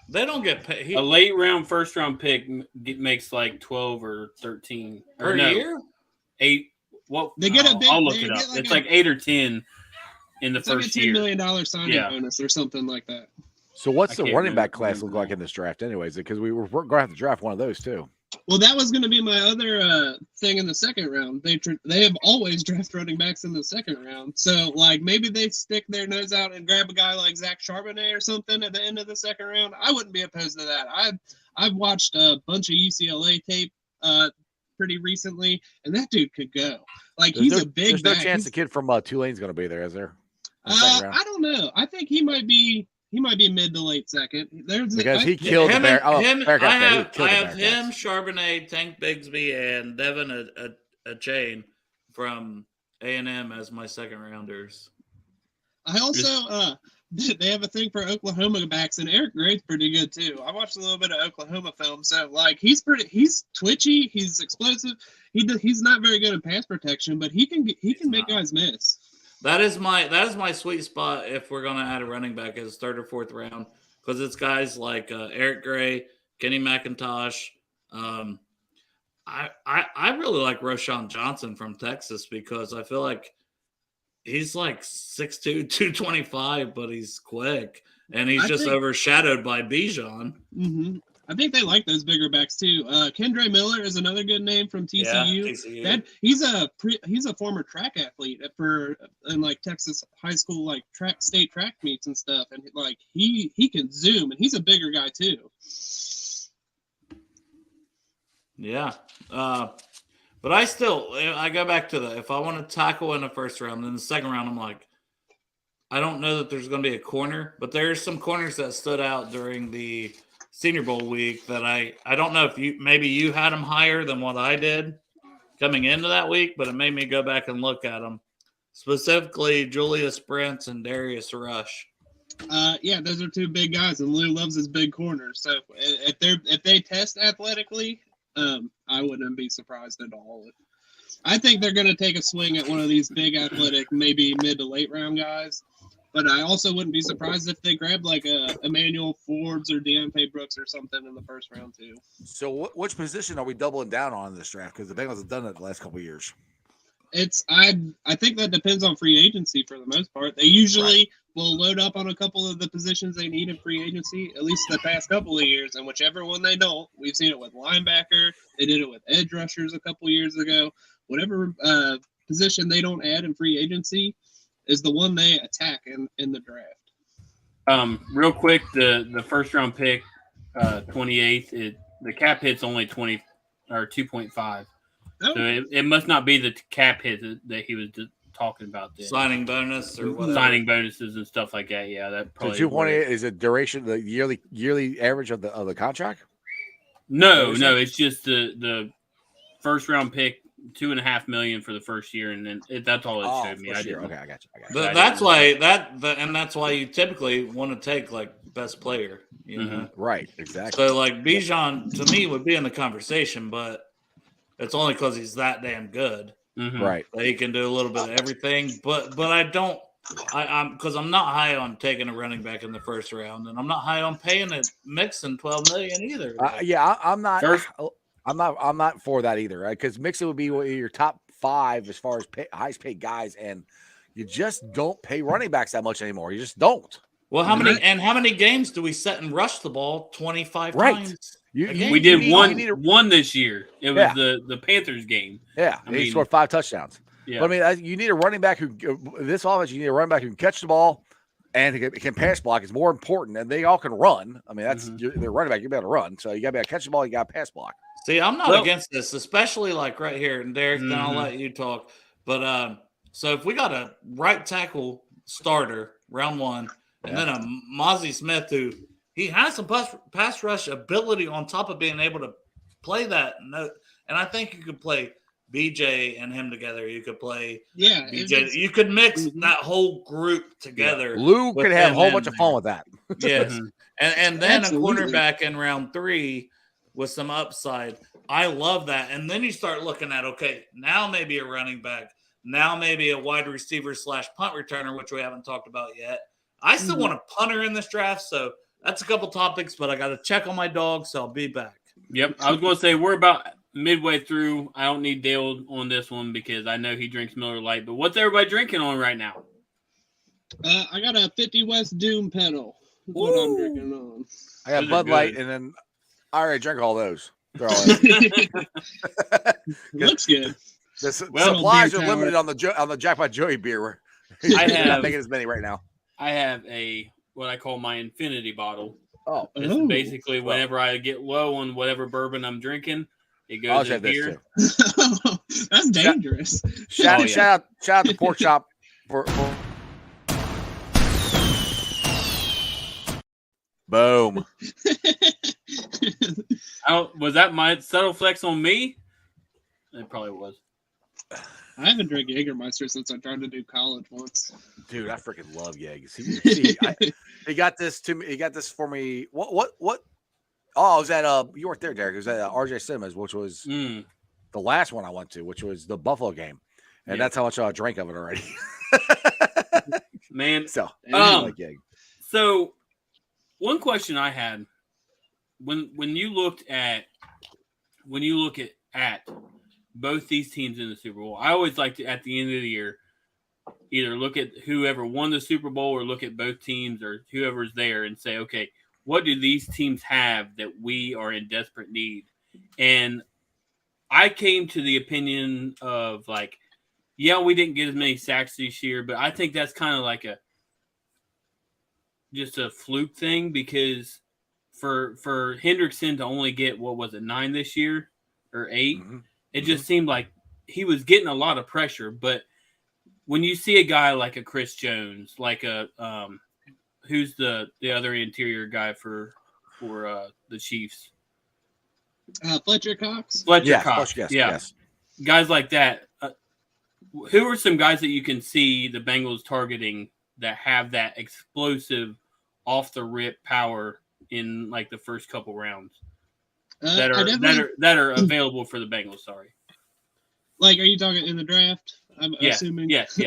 [SPEAKER 5] They don't get paid.
[SPEAKER 4] A late round first round pick makes 12 or 13
[SPEAKER 5] per year.
[SPEAKER 4] 8. Well,
[SPEAKER 8] they get a big.
[SPEAKER 4] I'll look it up. It's 8 or 10 in the first
[SPEAKER 8] year.
[SPEAKER 4] $10
[SPEAKER 8] million signing bonus or something like that.
[SPEAKER 7] So what's the running back class look like in this draft, anyways? Because we're going to have to draft one of those too.
[SPEAKER 8] Well, that was going to be my other thing in the second round. They have always drafted running backs in the second round. So, maybe they stick their nose out and grab a guy like Zach Charbonnet or something at the end of the second round. I wouldn't be opposed to that. I've watched a bunch of UCLA tape pretty recently, and that dude could go. He's a big.
[SPEAKER 7] There's no chance the kid from Tulane's going to be there, is there?
[SPEAKER 8] I don't know. I think he might be. He might be mid to late second.
[SPEAKER 7] Because he killed the Bear.
[SPEAKER 5] I have him, Charbonnet, Tank Bigsby, and Devin Achane from A&M as my second rounders.
[SPEAKER 8] I also they have a thing for Oklahoma backs, and Eric Gray's pretty good too. I watched a little bit of Oklahoma film, so he's twitchy, he's explosive. He's not very good at pass protection, but he can make guys miss.
[SPEAKER 5] That is my sweet spot if we're going to add a running back as third or fourth round, because it's guys like Eric Gray, Kenny McIntosh. I really like Roschon Johnson from Texas because I feel like he's 6'2", 225, but he's quick, and he's overshadowed by Bijan.
[SPEAKER 8] Mm-hmm. I think they like those bigger backs too. Kendre Miller is another good name from TCU.
[SPEAKER 5] Yeah, TCU.
[SPEAKER 8] He's a former track athlete in Texas high school state track meets and stuff, and he can zoom, and he's a bigger guy too.
[SPEAKER 5] Yeah, but I go back to if I want to tackle in the first round, in the second round I don't know that there's going to be a corner, but there's some corners that stood out during the Senior Bowl week that I don't know if you had them higher than what I did coming into that week, but it made me go back and look at them. Specifically, Julius Brents and Darius Rush.
[SPEAKER 8] Those are two big guys, and Lou loves his big corners. So if they test athletically, I wouldn't be surprised at all. I think they're going to take a swing at one of these big athletic, maybe mid to late round guys. But I also wouldn't be surprised if they grab a Emmanuel Forbes or Deontay Brooks or something in the first round too.
[SPEAKER 7] So which position are we doubling down on in this draft? Because the Bengals have done it the last couple of years.
[SPEAKER 8] I think that depends on free agency for the most part. They usually will load up on a couple of the positions they need in free agency, at least the past couple of years. And whichever one they don't, we've seen it with linebacker. They did it with edge rushers a couple of years ago. Whatever position they don't add in free agency is the one they attack in the draft.
[SPEAKER 4] Real quick, the first round pick, 28th, the cap hit's only 20 or 2.5. So it must not be the cap hit that he was talking about. Then.
[SPEAKER 5] Signing bonus or whatever.
[SPEAKER 4] Signing bonuses and stuff like that. Yeah, that
[SPEAKER 7] So
[SPEAKER 4] probably.
[SPEAKER 7] 228 is a duration, the yearly average of the contract.
[SPEAKER 4] No, it's just the first round pick, $2.5 million for the first year, and then that's all it showed me. I didn't.
[SPEAKER 7] Okay, I got you.
[SPEAKER 5] But that's why that's why you typically want to take like best player, you know.
[SPEAKER 7] Right, exactly.
[SPEAKER 5] So like Bijan to me would be in the conversation, but it's only because he's that damn good.
[SPEAKER 7] Right.
[SPEAKER 5] That he can do a little bit of everything. But I'm because I'm not high on taking a running back in the first round, and I'm not high on paying it Mixon $12 million either.
[SPEAKER 7] I'm not. I'm not for that either, right? Because Mixon would be your top 5 as far as highest paid guys, and you just don't pay running backs that much anymore. You just don't.
[SPEAKER 5] Well, how many games do we set and rush the ball 25 times?
[SPEAKER 4] We did one this year. It was the Panthers game.
[SPEAKER 7] Yeah, he scored 5 touchdowns.
[SPEAKER 4] Yeah,
[SPEAKER 7] but I mean, you need a running back who this offense. You need a running back who can catch the ball and can pass block. Is more important, and they all can run. I mean, that's they're running back. You got to run, so you got to be able to catch the ball. You got to pass block.
[SPEAKER 5] See, I'm not against this, especially like right here. And Derek, then I'll let you talk. But so if we got a right tackle starter round 1, and then a Mozzie Smith who he has some pass rush ability on top of being able to play that note, and I think you could play BJ and him together. You could play BJ. You could mix that whole group together.
[SPEAKER 7] Yeah. Lou could have a whole bunch of fun with that.
[SPEAKER 5] Yes, and then a cornerback in round 3 with some upside. I love that. And then you start looking at, okay, now maybe a running back, now maybe a wide receiver / punt returner, which we haven't talked about yet. I still want a punter in this draft, so that's a couple topics, but I got to check on my dog, so I'll be back.
[SPEAKER 4] Yep, I was going to say we're about midway through. I don't need Dale on this one because I know he drinks Miller Lite, but what's everybody drinking on right now?
[SPEAKER 8] I got a 50 West Doom pedal. What I'm drinking on.
[SPEAKER 7] I got Bud Light, and then I already drank all those.
[SPEAKER 8] Looks good.
[SPEAKER 7] The supplies are limited on the Jackpot Joey beer.
[SPEAKER 4] I have
[SPEAKER 7] not making as many right now.
[SPEAKER 4] I have what I call my infinity bottle.
[SPEAKER 7] Oh,
[SPEAKER 4] it's basically whenever I get low on whatever bourbon I'm drinking, it goes in here.
[SPEAKER 8] That's dangerous.
[SPEAKER 7] Shout out to Pork Chop for boom.
[SPEAKER 4] Was that my subtle flex on me? It probably was.
[SPEAKER 8] I haven't drank Jägermeister since I tried to do college once.
[SPEAKER 7] Dude, I freaking love Jägers. He got this to me. He got this for me. What? Oh, it was at you weren't there, Derek. It was at RJ Cinemas, which was the last one I went to, which was the Buffalo game, and that's how much I drank of it already.
[SPEAKER 4] Man,
[SPEAKER 7] so
[SPEAKER 4] so one question I had when you look at both these teams in the Super Bowl, I always like to at the end of the year either look at whoever won the Super Bowl or look at both teams or whoever's there and say, okay, what do these teams have that we are in desperate need? And I came to the opinion of like, yeah, we didn't get as many sacks this year, but I think that's kind of like just a fluke thing because for Hendrickson to only get, 9 this year or 8, it just seemed like he was getting a lot of pressure. But when you see a guy like a Chris Jones, like a who's the other interior guy for the Chiefs?
[SPEAKER 8] Fletcher Cox.
[SPEAKER 4] Cox. Yes. Guys like that. Who are some guys that you can see the Bengals targeting that have that explosive, off the rip power in like the first couple rounds that are available for the Bengals? Sorry.
[SPEAKER 8] Like, are you talking in the draft? I'm assuming.
[SPEAKER 4] Yes.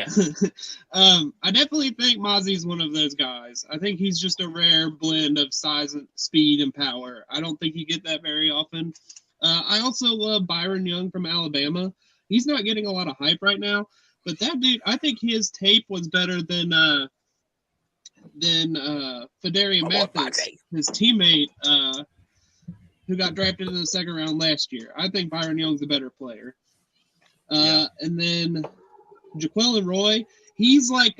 [SPEAKER 8] I definitely think Mozzie's one of those guys. I think he's just a rare blend of size, and speed, and power. I don't think you get that very often. I also love Byron Young from Alabama. He's not getting a lot of hype right now, but that dude, I think his tape was better than Fedarian Mathis, his teammate, who got drafted in the second round last year. I think Byron Young's a better player. And then Jaquelin Roy, he's like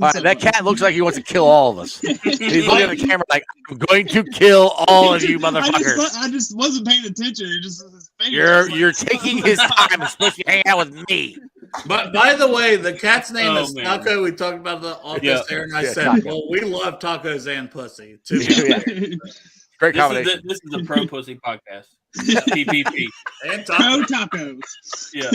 [SPEAKER 7] All right, that cat looks like he wants to kill all of us. He's looking at the camera like, I'm going to kill all of you motherfuckers.
[SPEAKER 8] I just wasn't paying attention. It just his finger.
[SPEAKER 7] You're taking his time. It's supposed to be hanging out with me.
[SPEAKER 5] But by the way, the cat's name
[SPEAKER 4] Oh,
[SPEAKER 5] is
[SPEAKER 4] man.
[SPEAKER 5] Taco. We talked about the office
[SPEAKER 4] Yeah.
[SPEAKER 5] there, and I
[SPEAKER 7] Yeah,
[SPEAKER 5] said,
[SPEAKER 7] Taco.
[SPEAKER 5] well, we love tacos and pussy too.
[SPEAKER 7] Yeah. Great combination.
[SPEAKER 4] This is a pro pussy podcast. PPP.
[SPEAKER 5] And
[SPEAKER 8] Pro
[SPEAKER 5] taco.
[SPEAKER 8] tacos.
[SPEAKER 4] Yeah.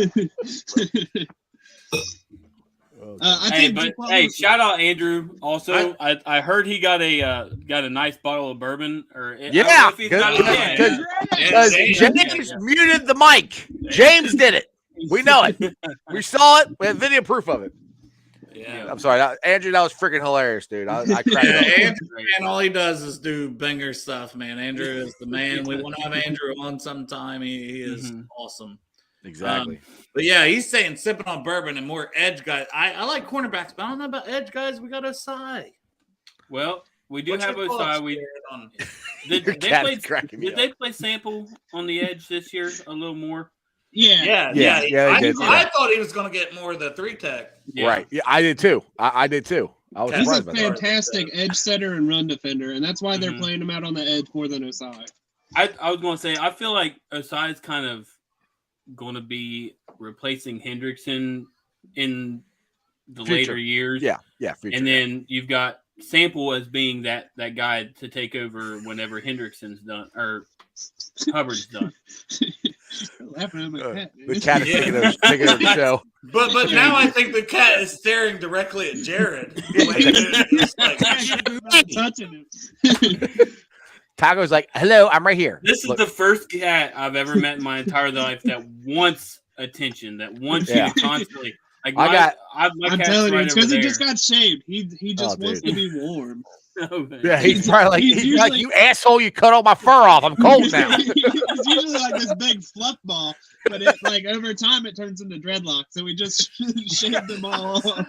[SPEAKER 8] I
[SPEAKER 4] Hey,
[SPEAKER 8] think
[SPEAKER 4] but
[SPEAKER 8] Jaquan
[SPEAKER 4] hey,
[SPEAKER 8] was-
[SPEAKER 4] shout out Andrew. Also, I heard he got a nice bottle of bourbon. Or I don't know
[SPEAKER 7] Yeah,
[SPEAKER 4] if he's got it yet.
[SPEAKER 7] because James muted the mic. James did it. We know it. We saw it. We have video proof of it.
[SPEAKER 5] Yeah.
[SPEAKER 7] I'm sorry, Andrew. That was freaking hilarious, dude. I cracked
[SPEAKER 5] Yeah,
[SPEAKER 7] up.
[SPEAKER 5] Andrew, man, all he does is do banger stuff, man. Andrew is the man. We want to have Andrew on sometime. He is awesome.
[SPEAKER 7] Exactly.
[SPEAKER 5] But yeah, he's saying sipping on bourbon and more edge guys. I like cornerbacks, but I don't know about edge guys. We got Osai.
[SPEAKER 4] Well, we do
[SPEAKER 5] What's
[SPEAKER 4] have
[SPEAKER 5] your thoughts,
[SPEAKER 4] Osai. We
[SPEAKER 5] Jared, on-
[SPEAKER 4] did
[SPEAKER 7] Your
[SPEAKER 4] they
[SPEAKER 7] cat
[SPEAKER 4] play?
[SPEAKER 7] is cracking me
[SPEAKER 4] Did they play sample on the edge this year a little more?
[SPEAKER 8] Yeah.
[SPEAKER 7] Yeah, they did,
[SPEAKER 5] I thought he was going to get more of the 3-tech.
[SPEAKER 4] Yeah.
[SPEAKER 7] Right. Yeah, I did too. I did too. I was
[SPEAKER 5] He's
[SPEAKER 8] He's a
[SPEAKER 7] surprised by that.
[SPEAKER 8] fantastic edge setter and run defender, and that's why they're
[SPEAKER 4] Mhm.
[SPEAKER 8] playing him out on the edge more than Osai.
[SPEAKER 4] I was going to say I feel like Osai is kind of going to be replacing Hendrickson in the
[SPEAKER 7] Future.
[SPEAKER 4] later years.
[SPEAKER 7] Yeah. Future.
[SPEAKER 4] And then you've got Sample as being that guy to take over whenever Hendrickson's done or Hubbard's done.
[SPEAKER 8] Laughing at my cat.
[SPEAKER 7] the
[SPEAKER 8] dude.
[SPEAKER 7] cat is taking over the show.
[SPEAKER 5] But now I think the cat is staring directly at Jared. It's like,
[SPEAKER 8] Not touching him.
[SPEAKER 7] Taco's like, "Hello, I'm right here."
[SPEAKER 4] This is
[SPEAKER 7] Look,
[SPEAKER 4] the first cat I've ever met in my entire life that wants attention, that wants
[SPEAKER 7] Yeah.
[SPEAKER 4] you to constantly. Like
[SPEAKER 7] I got-
[SPEAKER 4] my
[SPEAKER 8] I'm
[SPEAKER 4] cat's
[SPEAKER 8] telling you,
[SPEAKER 4] right
[SPEAKER 8] it's
[SPEAKER 4] over
[SPEAKER 8] because he
[SPEAKER 4] there.
[SPEAKER 8] just got shaved. He just
[SPEAKER 7] Oh,
[SPEAKER 8] wants
[SPEAKER 7] dude.
[SPEAKER 8] to be warm.
[SPEAKER 4] Oh, man.
[SPEAKER 7] yeah, he's probably like,
[SPEAKER 8] he's
[SPEAKER 7] he's like,
[SPEAKER 8] usually-
[SPEAKER 7] "You asshole! You cut all my fur off. I'm cold now."
[SPEAKER 8] He's usually like this big fluff ball, but it, like over time it turns into dreadlocks. So we just shaved them all off.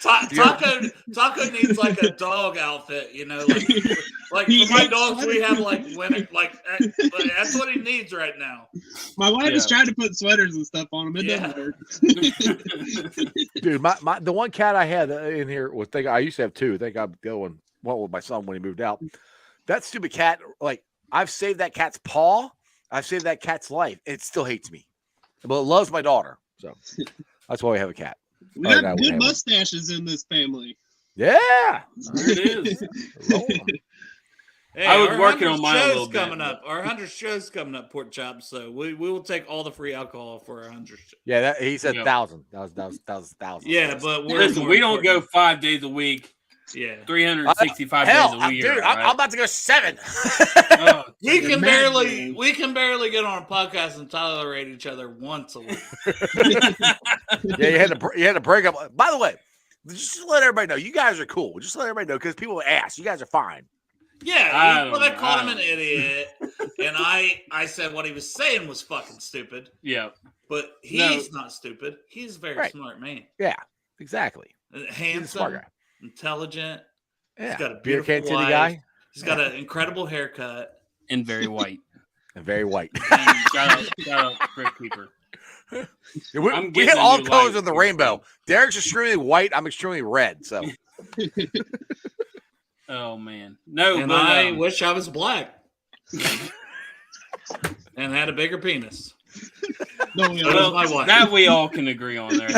[SPEAKER 5] Taco needs like a dog outfit, you know, like
[SPEAKER 8] He
[SPEAKER 5] for my
[SPEAKER 8] hates
[SPEAKER 5] dogs we
[SPEAKER 8] sweaters.
[SPEAKER 5] have like winter, like that's what he needs right now.
[SPEAKER 8] My wife has
[SPEAKER 4] Yeah.
[SPEAKER 8] tried to put sweaters and stuff on him. It
[SPEAKER 5] Yeah.
[SPEAKER 8] doesn't work.
[SPEAKER 7] Dude, my the one cat I had in here was I used to have two. I think I'm going one with my son when he moved out. That stupid cat, like I've saved that cat's paw. I've saved that cat's life. It still hates me, but it loves my daughter. So that's why we have a cat.
[SPEAKER 8] We
[SPEAKER 7] Oh,
[SPEAKER 8] got
[SPEAKER 7] God, we
[SPEAKER 8] good
[SPEAKER 7] have it.
[SPEAKER 8] mustaches in this family.
[SPEAKER 7] Yeah,
[SPEAKER 4] There it is.
[SPEAKER 7] Roll 'em.
[SPEAKER 5] Hey,
[SPEAKER 4] I was
[SPEAKER 5] our
[SPEAKER 4] working
[SPEAKER 5] 100
[SPEAKER 4] on mine a
[SPEAKER 5] shows
[SPEAKER 4] little bit,
[SPEAKER 5] coming
[SPEAKER 4] but-
[SPEAKER 5] up. Our 100 shows coming up, Pork Chop. So we will take all the free alcohol for our 100.
[SPEAKER 7] Yeah, that, he said
[SPEAKER 4] Yeah.
[SPEAKER 7] 1,000. That was 1,000.
[SPEAKER 5] Yeah, but we're
[SPEAKER 4] Listen,
[SPEAKER 5] more
[SPEAKER 4] we don't go
[SPEAKER 5] important.
[SPEAKER 4] 5 days a week,
[SPEAKER 5] Yeah,
[SPEAKER 4] 365
[SPEAKER 7] Hell,
[SPEAKER 4] days a year.
[SPEAKER 7] dude,
[SPEAKER 4] right?
[SPEAKER 7] I'm about to go 7.
[SPEAKER 4] Oh,
[SPEAKER 5] we can
[SPEAKER 8] mad,
[SPEAKER 5] barely
[SPEAKER 8] man.
[SPEAKER 5] get on a podcast and tolerate each other once a week.
[SPEAKER 7] Yeah, you had to break up. By the way, just let everybody know you guys are cool. Just let everybody know because people ask. You guys are fine.
[SPEAKER 5] Yeah,
[SPEAKER 4] I
[SPEAKER 5] but I
[SPEAKER 4] don't
[SPEAKER 5] called him
[SPEAKER 4] know.
[SPEAKER 5] an idiot, and I said what he was saying was fucking stupid.
[SPEAKER 4] yeah.
[SPEAKER 5] But he's not stupid. He's a very
[SPEAKER 7] Right.
[SPEAKER 5] smart man.
[SPEAKER 7] Yeah, exactly.
[SPEAKER 5] And
[SPEAKER 7] He's a
[SPEAKER 5] handsome,
[SPEAKER 7] smart guy.
[SPEAKER 5] intelligent.
[SPEAKER 7] Yeah,
[SPEAKER 5] got a
[SPEAKER 7] beer can
[SPEAKER 5] beautiful
[SPEAKER 7] titty
[SPEAKER 5] wife.
[SPEAKER 7] guy
[SPEAKER 5] He's got an incredible haircut.
[SPEAKER 4] And very white.
[SPEAKER 7] and very white.
[SPEAKER 4] And shout out Rick Keeper.
[SPEAKER 7] We,
[SPEAKER 4] I'm
[SPEAKER 7] we
[SPEAKER 4] getting
[SPEAKER 7] hit
[SPEAKER 4] a
[SPEAKER 7] all
[SPEAKER 4] new
[SPEAKER 7] colors
[SPEAKER 4] light.
[SPEAKER 7] of the rainbow. Derek's extremely white. I'm extremely red. So
[SPEAKER 4] Oh, man. No,
[SPEAKER 5] And
[SPEAKER 4] but,
[SPEAKER 5] I wish I was black and had a bigger penis.
[SPEAKER 8] No, we
[SPEAKER 5] Well,
[SPEAKER 8] all-
[SPEAKER 5] my wife.
[SPEAKER 4] that we all can agree on there.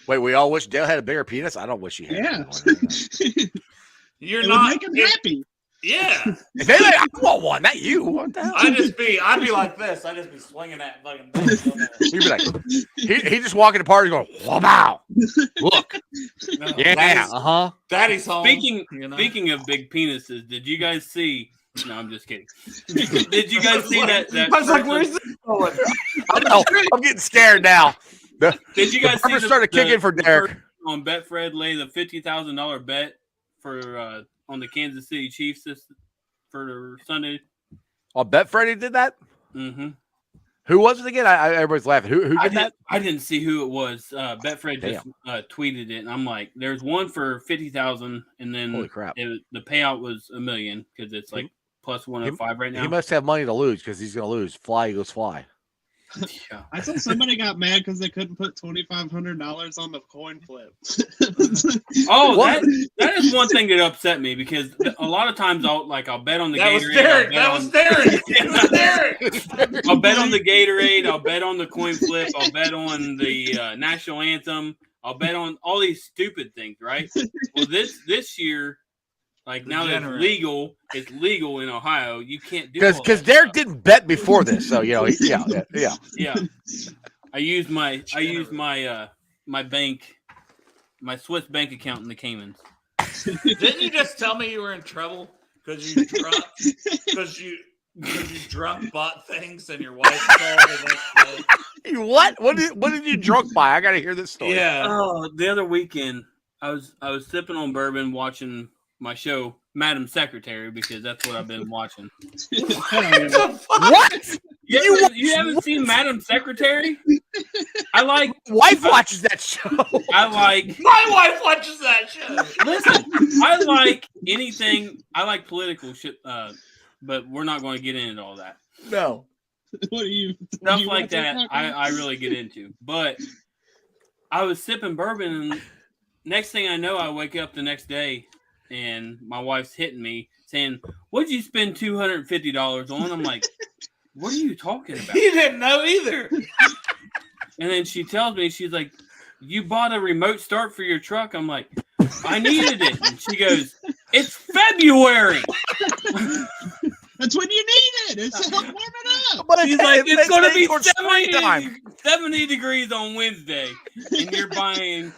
[SPEAKER 7] wait, we all wish Dale had a bigger penis. I don't wish he had.
[SPEAKER 8] Yeah.
[SPEAKER 5] You're
[SPEAKER 8] it would
[SPEAKER 5] not.
[SPEAKER 8] make him happy.
[SPEAKER 5] Yeah,
[SPEAKER 7] If they like, I want one, not you. What the hell?
[SPEAKER 5] I'd be like this. I'd just be swinging that fucking.
[SPEAKER 7] He'd be like, he just walking the party going, wow, look, yeah,
[SPEAKER 5] Daddy's-
[SPEAKER 7] uh-huh.
[SPEAKER 5] Daddy's home. you know?
[SPEAKER 4] Speaking of big penises, did you guys see? No, I'm just kidding. Did you guys see that?
[SPEAKER 5] I was like,
[SPEAKER 4] person-
[SPEAKER 5] "Where's this going?"
[SPEAKER 7] I'm getting scared now.
[SPEAKER 4] Did you guys see
[SPEAKER 7] Numbers started kicking for Derek.
[SPEAKER 4] person on Betfred lay the $50,000 bet for on the Kansas City Chiefs for Sunday?
[SPEAKER 7] I'll bet Freddie did that.
[SPEAKER 4] Mm-hmm.
[SPEAKER 7] Who was it again? Everybody's laughing. Who did that?
[SPEAKER 4] I didn't see who it was. Betfred just tweeted it, and I'm like, "There's one for 50,000, and then
[SPEAKER 7] Holy crap.
[SPEAKER 4] the payout was $1 million because it's like plus 105 right now."
[SPEAKER 7] He must have money to lose because he's going to lose. Fly, Eagles, fly.
[SPEAKER 4] Yeah.
[SPEAKER 8] I saw somebody got mad because they couldn't put $2,500 on the coin flip.
[SPEAKER 4] Oh,
[SPEAKER 7] What?
[SPEAKER 4] that is one thing that upset me because a lot of times I'll bet on the
[SPEAKER 5] That was
[SPEAKER 4] Gatorade.
[SPEAKER 5] Derek. That was Derek. It was Derek.
[SPEAKER 4] I'll bet on the Gatorade. I'll bet on the coin flip. I'll bet on the national anthem. I'll bet on all these stupid things, right? Well, this year, like now that it's legal in Ohio. You can't do
[SPEAKER 7] Because Derek didn't bet before this, so yeah.
[SPEAKER 4] Yeah. I used my bank, my Swiss bank account in the Caymans.
[SPEAKER 5] Didn't you just tell me you were in trouble because you drunk? Because you drunk bought things and your wife called the next day?
[SPEAKER 7] What? What did you drunk by? I got to hear this story.
[SPEAKER 5] Yeah.
[SPEAKER 4] Oh, the other weekend, I was sipping on bourbon, watching my show, Madam Secretary, because that's what I've been watching.
[SPEAKER 7] What?
[SPEAKER 4] You haven't seen Madam Secretary?
[SPEAKER 7] Wife watches that show.
[SPEAKER 5] My wife watches that show.
[SPEAKER 4] Listen, I like anything. I like political shit, but we're not going to get into all that.
[SPEAKER 7] No.
[SPEAKER 8] What are you?
[SPEAKER 4] Stuff
[SPEAKER 8] you
[SPEAKER 4] like
[SPEAKER 8] watching
[SPEAKER 4] that, I really get into. But I was sipping bourbon, and next thing I know, I wake up the next day, and my wife's hitting me saying, "What'd you spend $250 on?" I'm like, "What are you talking about?"
[SPEAKER 5] He didn't know either.
[SPEAKER 4] And then she tells me, she's like, "You bought a remote start for your truck?" I'm like, "I needed it." And she goes, "It's February."
[SPEAKER 8] That's when you need it. It's to help warm it up.
[SPEAKER 7] But
[SPEAKER 4] She's like, "It's going to be
[SPEAKER 7] towards springtime.
[SPEAKER 4] 70 degrees on Wednesday, and you're buying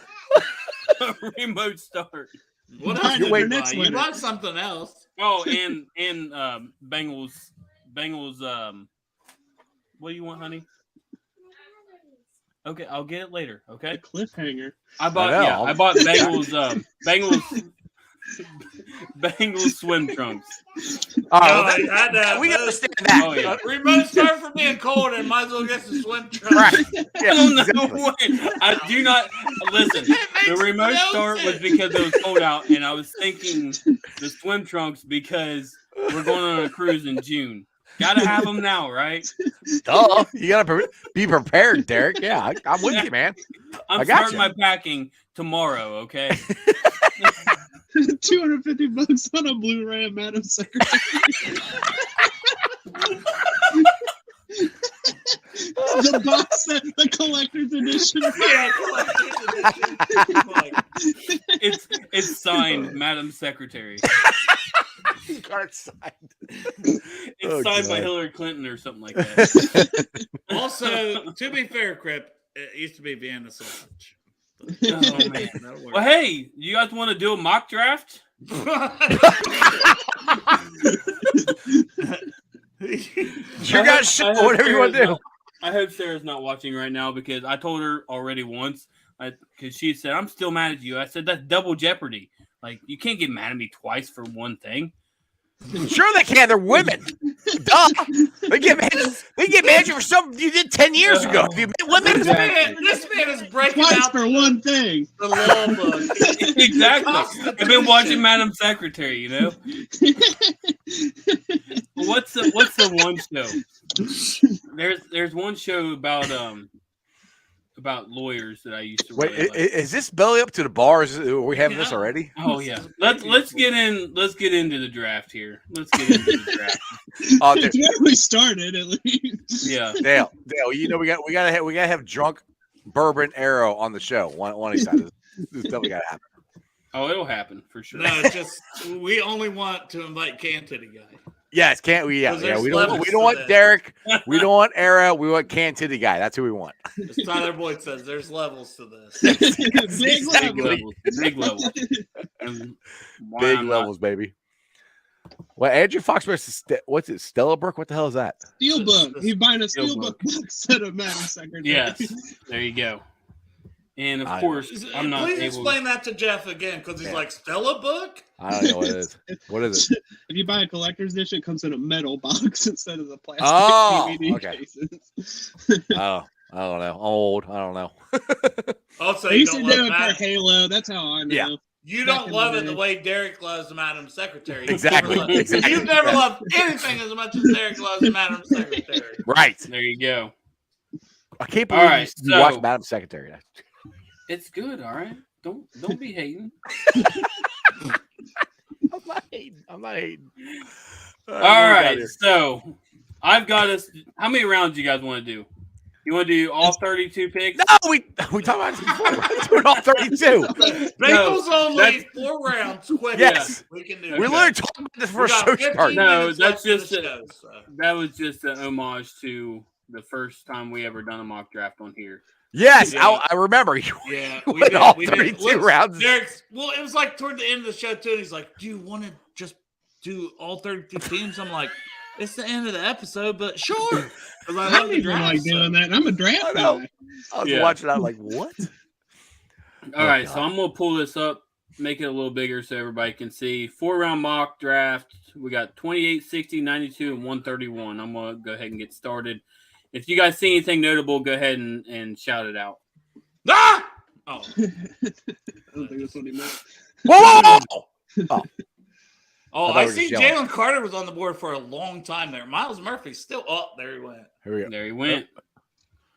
[SPEAKER 4] a remote start."
[SPEAKER 5] What
[SPEAKER 8] Buy
[SPEAKER 5] else
[SPEAKER 8] it
[SPEAKER 5] did
[SPEAKER 8] for
[SPEAKER 5] you
[SPEAKER 8] next
[SPEAKER 5] buy? You
[SPEAKER 8] winter.
[SPEAKER 5] bought something else.
[SPEAKER 4] Oh, and Bengals. What do you want, honey? Okay, I'll get it later.
[SPEAKER 8] The
[SPEAKER 4] Okay.
[SPEAKER 8] cliffhanger.
[SPEAKER 4] I bought Bengals swim trunks.
[SPEAKER 7] All
[SPEAKER 5] No,
[SPEAKER 7] right,
[SPEAKER 5] I had to-
[SPEAKER 7] we understand that.
[SPEAKER 4] Oh yeah.
[SPEAKER 5] Remote start for being cold and might as well get some swim trunks.
[SPEAKER 7] Right.
[SPEAKER 4] I don't know
[SPEAKER 7] exactly.
[SPEAKER 4] what. I do not listen.
[SPEAKER 5] It
[SPEAKER 4] The
[SPEAKER 5] makes
[SPEAKER 4] remote
[SPEAKER 5] no
[SPEAKER 4] start was
[SPEAKER 5] sense.
[SPEAKER 4] because it was cold out, and I was thinking the swim trunks because we're going on a cruise in June. Gotta have them now, right?
[SPEAKER 7] Duh. You gotta be prepared, Derek. Yeah, I'm with you, man.
[SPEAKER 4] I'm
[SPEAKER 7] I got
[SPEAKER 4] starting
[SPEAKER 7] you.
[SPEAKER 4] my packing tomorrow. Okay.
[SPEAKER 8] $250 on a Blu-ray of Madam Secretary. The box set, the collector's edition.
[SPEAKER 5] Yeah, collector's edition.
[SPEAKER 4] It's signed, Madam Secretary.
[SPEAKER 7] Card signed.
[SPEAKER 4] It's
[SPEAKER 7] Oh,
[SPEAKER 4] signed by
[SPEAKER 7] God.
[SPEAKER 4] Hillary Clinton or something like that.
[SPEAKER 5] Also, to be fair, Crip, it used to be Vienna sausage.
[SPEAKER 4] Oh, man.
[SPEAKER 5] That'll work.
[SPEAKER 4] Well, hey, you guys want to do a mock draft?
[SPEAKER 7] You guys should, whatever you want to do.
[SPEAKER 4] I hope Sarah's not watching right now because I told her already once because she said, "I'm still mad at you." I said, "That's double jeopardy. Like, you can't get mad at me twice for one thing."
[SPEAKER 7] Sure they can. They're women. Duh. They get mad. They get mad at you for something you did 10 years ago. If you women,
[SPEAKER 5] This man is breaking
[SPEAKER 8] Twice
[SPEAKER 5] out
[SPEAKER 8] for one thing.
[SPEAKER 5] the law book.
[SPEAKER 4] Exactly. I've been watching Madam Secretary, you know. What's the one show? There's one show about lawyers that I used to
[SPEAKER 7] wait,
[SPEAKER 4] really like.
[SPEAKER 7] is this belly up to the bar? Are we having this already?
[SPEAKER 4] Oh yeah. Let's get into the draft here. Let's get into the draft.
[SPEAKER 7] Oh,
[SPEAKER 8] It's where we started, at least.
[SPEAKER 4] Yeah.
[SPEAKER 7] Dale, you know we gotta have drunk bourbon arrow on the show. One each side. This definitely gotta happen.
[SPEAKER 4] Oh, it'll happen for sure.
[SPEAKER 5] No, it's just we only want to invite Can Titty Guy.
[SPEAKER 7] Yes, can't we? Yeah,
[SPEAKER 5] Because
[SPEAKER 7] yeah.
[SPEAKER 5] there's
[SPEAKER 7] We
[SPEAKER 5] levels
[SPEAKER 7] don't
[SPEAKER 5] to
[SPEAKER 7] want
[SPEAKER 5] this.
[SPEAKER 7] Derek. We don't want Arrow. We want Can Titty Guy. That's who we want.
[SPEAKER 5] As Tyler Boyd says, there's levels to this.
[SPEAKER 8] Big
[SPEAKER 4] Big
[SPEAKER 8] level.
[SPEAKER 4] levels. Big levels. And why
[SPEAKER 7] Big
[SPEAKER 4] I'm not-
[SPEAKER 7] levels, baby. Well, Andrew Fox versus what's it? Stella Brook? What the hell is that?
[SPEAKER 8] Steelbook. He's buying a
[SPEAKER 4] Steelbook.
[SPEAKER 8] Steelbook box set of Madam Secretary.
[SPEAKER 4] Yes. There you go. And of
[SPEAKER 7] I-
[SPEAKER 4] course, I'm not
[SPEAKER 5] Please
[SPEAKER 4] able.
[SPEAKER 5] explain that to Jeff again, because he's
[SPEAKER 7] Yeah.
[SPEAKER 5] like, Stella book?
[SPEAKER 7] I don't know what it is. What is it?
[SPEAKER 8] If you buy a collector's edition, it comes in a metal box instead of the plastic
[SPEAKER 7] Oh,
[SPEAKER 8] DVD
[SPEAKER 7] okay.
[SPEAKER 8] cases.
[SPEAKER 7] Oh, I don't know. I'm old. I don't know.
[SPEAKER 5] Also,
[SPEAKER 8] They
[SPEAKER 5] you
[SPEAKER 8] used to
[SPEAKER 5] don't
[SPEAKER 8] do
[SPEAKER 5] love
[SPEAKER 8] it
[SPEAKER 5] Madam.
[SPEAKER 8] for Halo. That's how I know.
[SPEAKER 7] Yeah.
[SPEAKER 5] You
[SPEAKER 8] back
[SPEAKER 5] don't
[SPEAKER 8] in
[SPEAKER 5] love
[SPEAKER 8] the
[SPEAKER 5] it the
[SPEAKER 8] day.
[SPEAKER 5] way Derek loves the Madam Secretary. You've
[SPEAKER 7] Exactly,
[SPEAKER 5] never loved-
[SPEAKER 7] exactly.
[SPEAKER 5] You've never
[SPEAKER 7] Yeah.
[SPEAKER 5] loved anything as much as Derek loves the Madam Secretary.
[SPEAKER 7] Right.
[SPEAKER 4] There you go.
[SPEAKER 7] I can't
[SPEAKER 4] All
[SPEAKER 7] believe
[SPEAKER 4] right,
[SPEAKER 7] you watched
[SPEAKER 4] so-
[SPEAKER 7] Madam Secretary.
[SPEAKER 4] It's good. All right. Don't be hating.
[SPEAKER 7] I'm not hating.
[SPEAKER 4] All right. So I've got us. How many rounds do you guys want to do? You want to do all 32 picks?
[SPEAKER 7] No, we talked about this before. We're doing all 32.
[SPEAKER 5] Bengals only
[SPEAKER 4] that's-
[SPEAKER 5] 4 rounds. Quick.
[SPEAKER 7] Yes.
[SPEAKER 5] We can do
[SPEAKER 7] We
[SPEAKER 5] it.
[SPEAKER 7] literally talked about this before
[SPEAKER 5] We got
[SPEAKER 7] show
[SPEAKER 5] 15
[SPEAKER 7] started.
[SPEAKER 4] No,
[SPEAKER 5] minutes
[SPEAKER 4] that's
[SPEAKER 5] left in the
[SPEAKER 4] just a-
[SPEAKER 5] show, so.
[SPEAKER 4] That was just an homage to the first time we ever done a mock draft on here.
[SPEAKER 7] Yes,
[SPEAKER 5] Yeah.
[SPEAKER 7] I remember. You
[SPEAKER 5] Yeah,
[SPEAKER 7] went all 32 rounds.
[SPEAKER 5] Well, it was like toward the end of the show too. And he's like, "Do you want to just do all 32 teams?" I'm like, "It's the end of the episode, but sure." 'Cause I
[SPEAKER 8] I
[SPEAKER 5] love
[SPEAKER 8] don't
[SPEAKER 5] the
[SPEAKER 8] even
[SPEAKER 5] draft.
[SPEAKER 8] like
[SPEAKER 5] so-
[SPEAKER 8] doing that. I'm a draft
[SPEAKER 7] I know.
[SPEAKER 8] guy.
[SPEAKER 7] I was
[SPEAKER 4] Yeah.
[SPEAKER 7] watching. I'm like, what?
[SPEAKER 4] All right, so I'm gonna pull this up, make it a little bigger so everybody can see. 4-round mock draft. We got 28, 60, 92, and 131. I'm gonna go ahead and get started. If you guys see anything notable, go ahead and shout it out.
[SPEAKER 5] Ah! Oh,
[SPEAKER 8] I don't think that's what he meant.
[SPEAKER 7] Whoa!
[SPEAKER 5] oh!
[SPEAKER 7] I
[SPEAKER 5] I
[SPEAKER 7] thought we
[SPEAKER 5] see
[SPEAKER 7] were just yelling.
[SPEAKER 5] Jalen Carter was on the board for a long time there. Miles Murphy's still up. There he went.
[SPEAKER 7] Here we go.
[SPEAKER 4] There he went.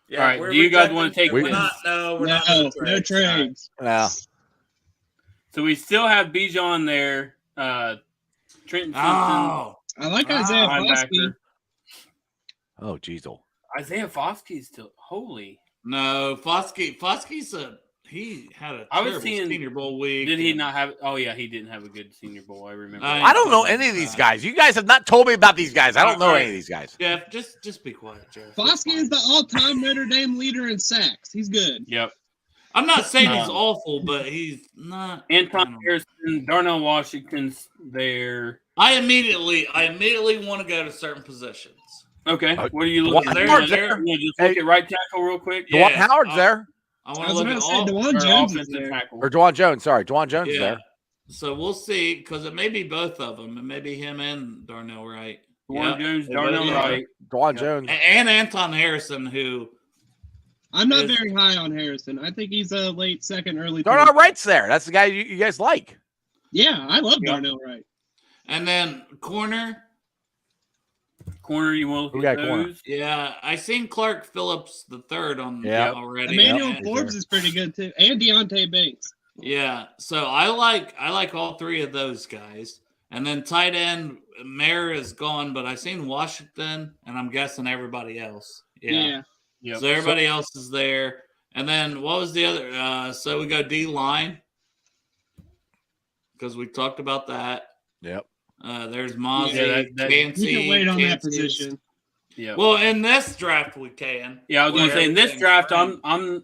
[SPEAKER 5] Yeah,
[SPEAKER 4] All right,
[SPEAKER 5] we're
[SPEAKER 4] do you guys
[SPEAKER 5] rejecting-
[SPEAKER 4] wanna take
[SPEAKER 5] we're
[SPEAKER 7] this?
[SPEAKER 5] not. No, we're
[SPEAKER 8] No,
[SPEAKER 5] not.
[SPEAKER 8] no
[SPEAKER 5] doing
[SPEAKER 8] trades.
[SPEAKER 7] Now,
[SPEAKER 4] So we still have Bijan there. Trenton Simpson,
[SPEAKER 5] Oh,
[SPEAKER 8] I like
[SPEAKER 5] Ah,
[SPEAKER 8] Isaiah
[SPEAKER 4] linebacker.
[SPEAKER 8] Foskey.
[SPEAKER 7] oh, geez.
[SPEAKER 4] Isaiah Foskey's still holy.
[SPEAKER 5] no, Foskey's he had a
[SPEAKER 4] I was
[SPEAKER 5] terrible
[SPEAKER 4] seeing-
[SPEAKER 5] Senior Bowl week.
[SPEAKER 4] Did he
[SPEAKER 5] and-
[SPEAKER 4] not have? Oh yeah, he didn't have a good Senior Bowl. I remember.
[SPEAKER 5] I-
[SPEAKER 7] I don't know any of these guys. You guys have not told me about these guys. I don't know any of these guys.
[SPEAKER 5] Jeff, just be quiet, Jeff. It's
[SPEAKER 8] Foskey
[SPEAKER 5] fine.
[SPEAKER 8] is the all-time Notre Dame leader in sacks. He's good.
[SPEAKER 4] Yep.
[SPEAKER 5] I'm not saying he's
[SPEAKER 4] Um,
[SPEAKER 5] awful, but he's not.
[SPEAKER 4] Anton Harrison, Darnell Washington's there.
[SPEAKER 5] I immediately want to go to certain positions.
[SPEAKER 4] Okay,
[SPEAKER 7] Uh,
[SPEAKER 4] what are you
[SPEAKER 7] Dwan
[SPEAKER 4] looking at?
[SPEAKER 5] Howard's
[SPEAKER 4] You
[SPEAKER 5] there.
[SPEAKER 4] wanna just look
[SPEAKER 7] Hey.
[SPEAKER 4] at right tackle real quick.
[SPEAKER 7] Dwan
[SPEAKER 5] Yeah,
[SPEAKER 7] Howard's there.
[SPEAKER 5] I
[SPEAKER 8] I
[SPEAKER 5] want to
[SPEAKER 8] was
[SPEAKER 5] look
[SPEAKER 8] about
[SPEAKER 5] at
[SPEAKER 8] to say
[SPEAKER 5] all.
[SPEAKER 8] DeJuan
[SPEAKER 4] Or
[SPEAKER 8] Jones is
[SPEAKER 4] offensive
[SPEAKER 8] there.
[SPEAKER 4] tackle.
[SPEAKER 7] Or Dwan Jones. Sorry, Dwan Jones is
[SPEAKER 5] Yeah.
[SPEAKER 7] there.
[SPEAKER 5] So we'll see, because it may be both of them. It may be him and Darnell Wright.
[SPEAKER 4] Dwan Jones,
[SPEAKER 5] they
[SPEAKER 4] Darnell
[SPEAKER 5] both are.
[SPEAKER 4] Wright.
[SPEAKER 7] Dwan
[SPEAKER 4] Yeah.
[SPEAKER 7] Jones.
[SPEAKER 5] And Anton Harrison, who
[SPEAKER 8] I'm not
[SPEAKER 5] Is-
[SPEAKER 8] very high on Harrison. I think he's a late second, early
[SPEAKER 7] Darnell
[SPEAKER 8] third.
[SPEAKER 7] Wright's there. That's the guy you guys like.
[SPEAKER 8] Yeah, I love
[SPEAKER 4] Yeah.
[SPEAKER 8] Darnell Wright.
[SPEAKER 5] and then corner.
[SPEAKER 4] Corner, you want to
[SPEAKER 7] Who
[SPEAKER 4] look at
[SPEAKER 7] got corner?
[SPEAKER 4] those?
[SPEAKER 5] Yeah, I seen Clark Phillips the third on
[SPEAKER 7] Yeah.
[SPEAKER 5] already.
[SPEAKER 8] Emmanuel
[SPEAKER 5] And-
[SPEAKER 8] Forbes is pretty good too, and Deontay Banks.
[SPEAKER 5] Yeah, so I like all three of those guys. And then tight end, Mayer is gone, but I seen Washington, and I'm guessing everybody else. Yeah.
[SPEAKER 4] Yep.
[SPEAKER 5] So everybody else is there. And then what was the other? So we go D line because we talked about that.
[SPEAKER 7] Yep.
[SPEAKER 5] There's Mozzie,
[SPEAKER 4] Yeah, that-
[SPEAKER 5] Kancey,
[SPEAKER 8] You can wait on that
[SPEAKER 5] Kancey's-
[SPEAKER 8] position.
[SPEAKER 4] Yeah.
[SPEAKER 5] Well, in this draft we can.
[SPEAKER 4] Yeah, I was going to
[SPEAKER 5] Where
[SPEAKER 4] say in this
[SPEAKER 5] everything's
[SPEAKER 4] draft,
[SPEAKER 5] ranked.
[SPEAKER 4] I'm